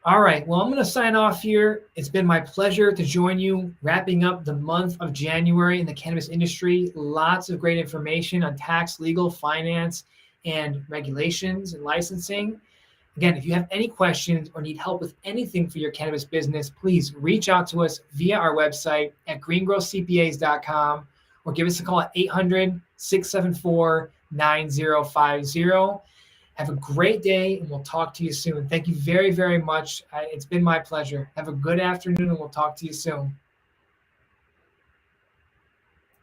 all right. Well, I'm going to sign off here. It's been my pleasure to join you, wrapping up the month of January in the cannabis industry. Lots of great information on tax, legal, finance, and regulations and licensing. Again, if you have any questions or need help with anything for your cannabis business, please reach out to us via our website at greengrowcpas.com or give us a call at 800-674-9050. Have a great day, and we'll talk to you soon. Thank you very, very much. It's been my pleasure. Have a good afternoon, and we'll talk to you soon.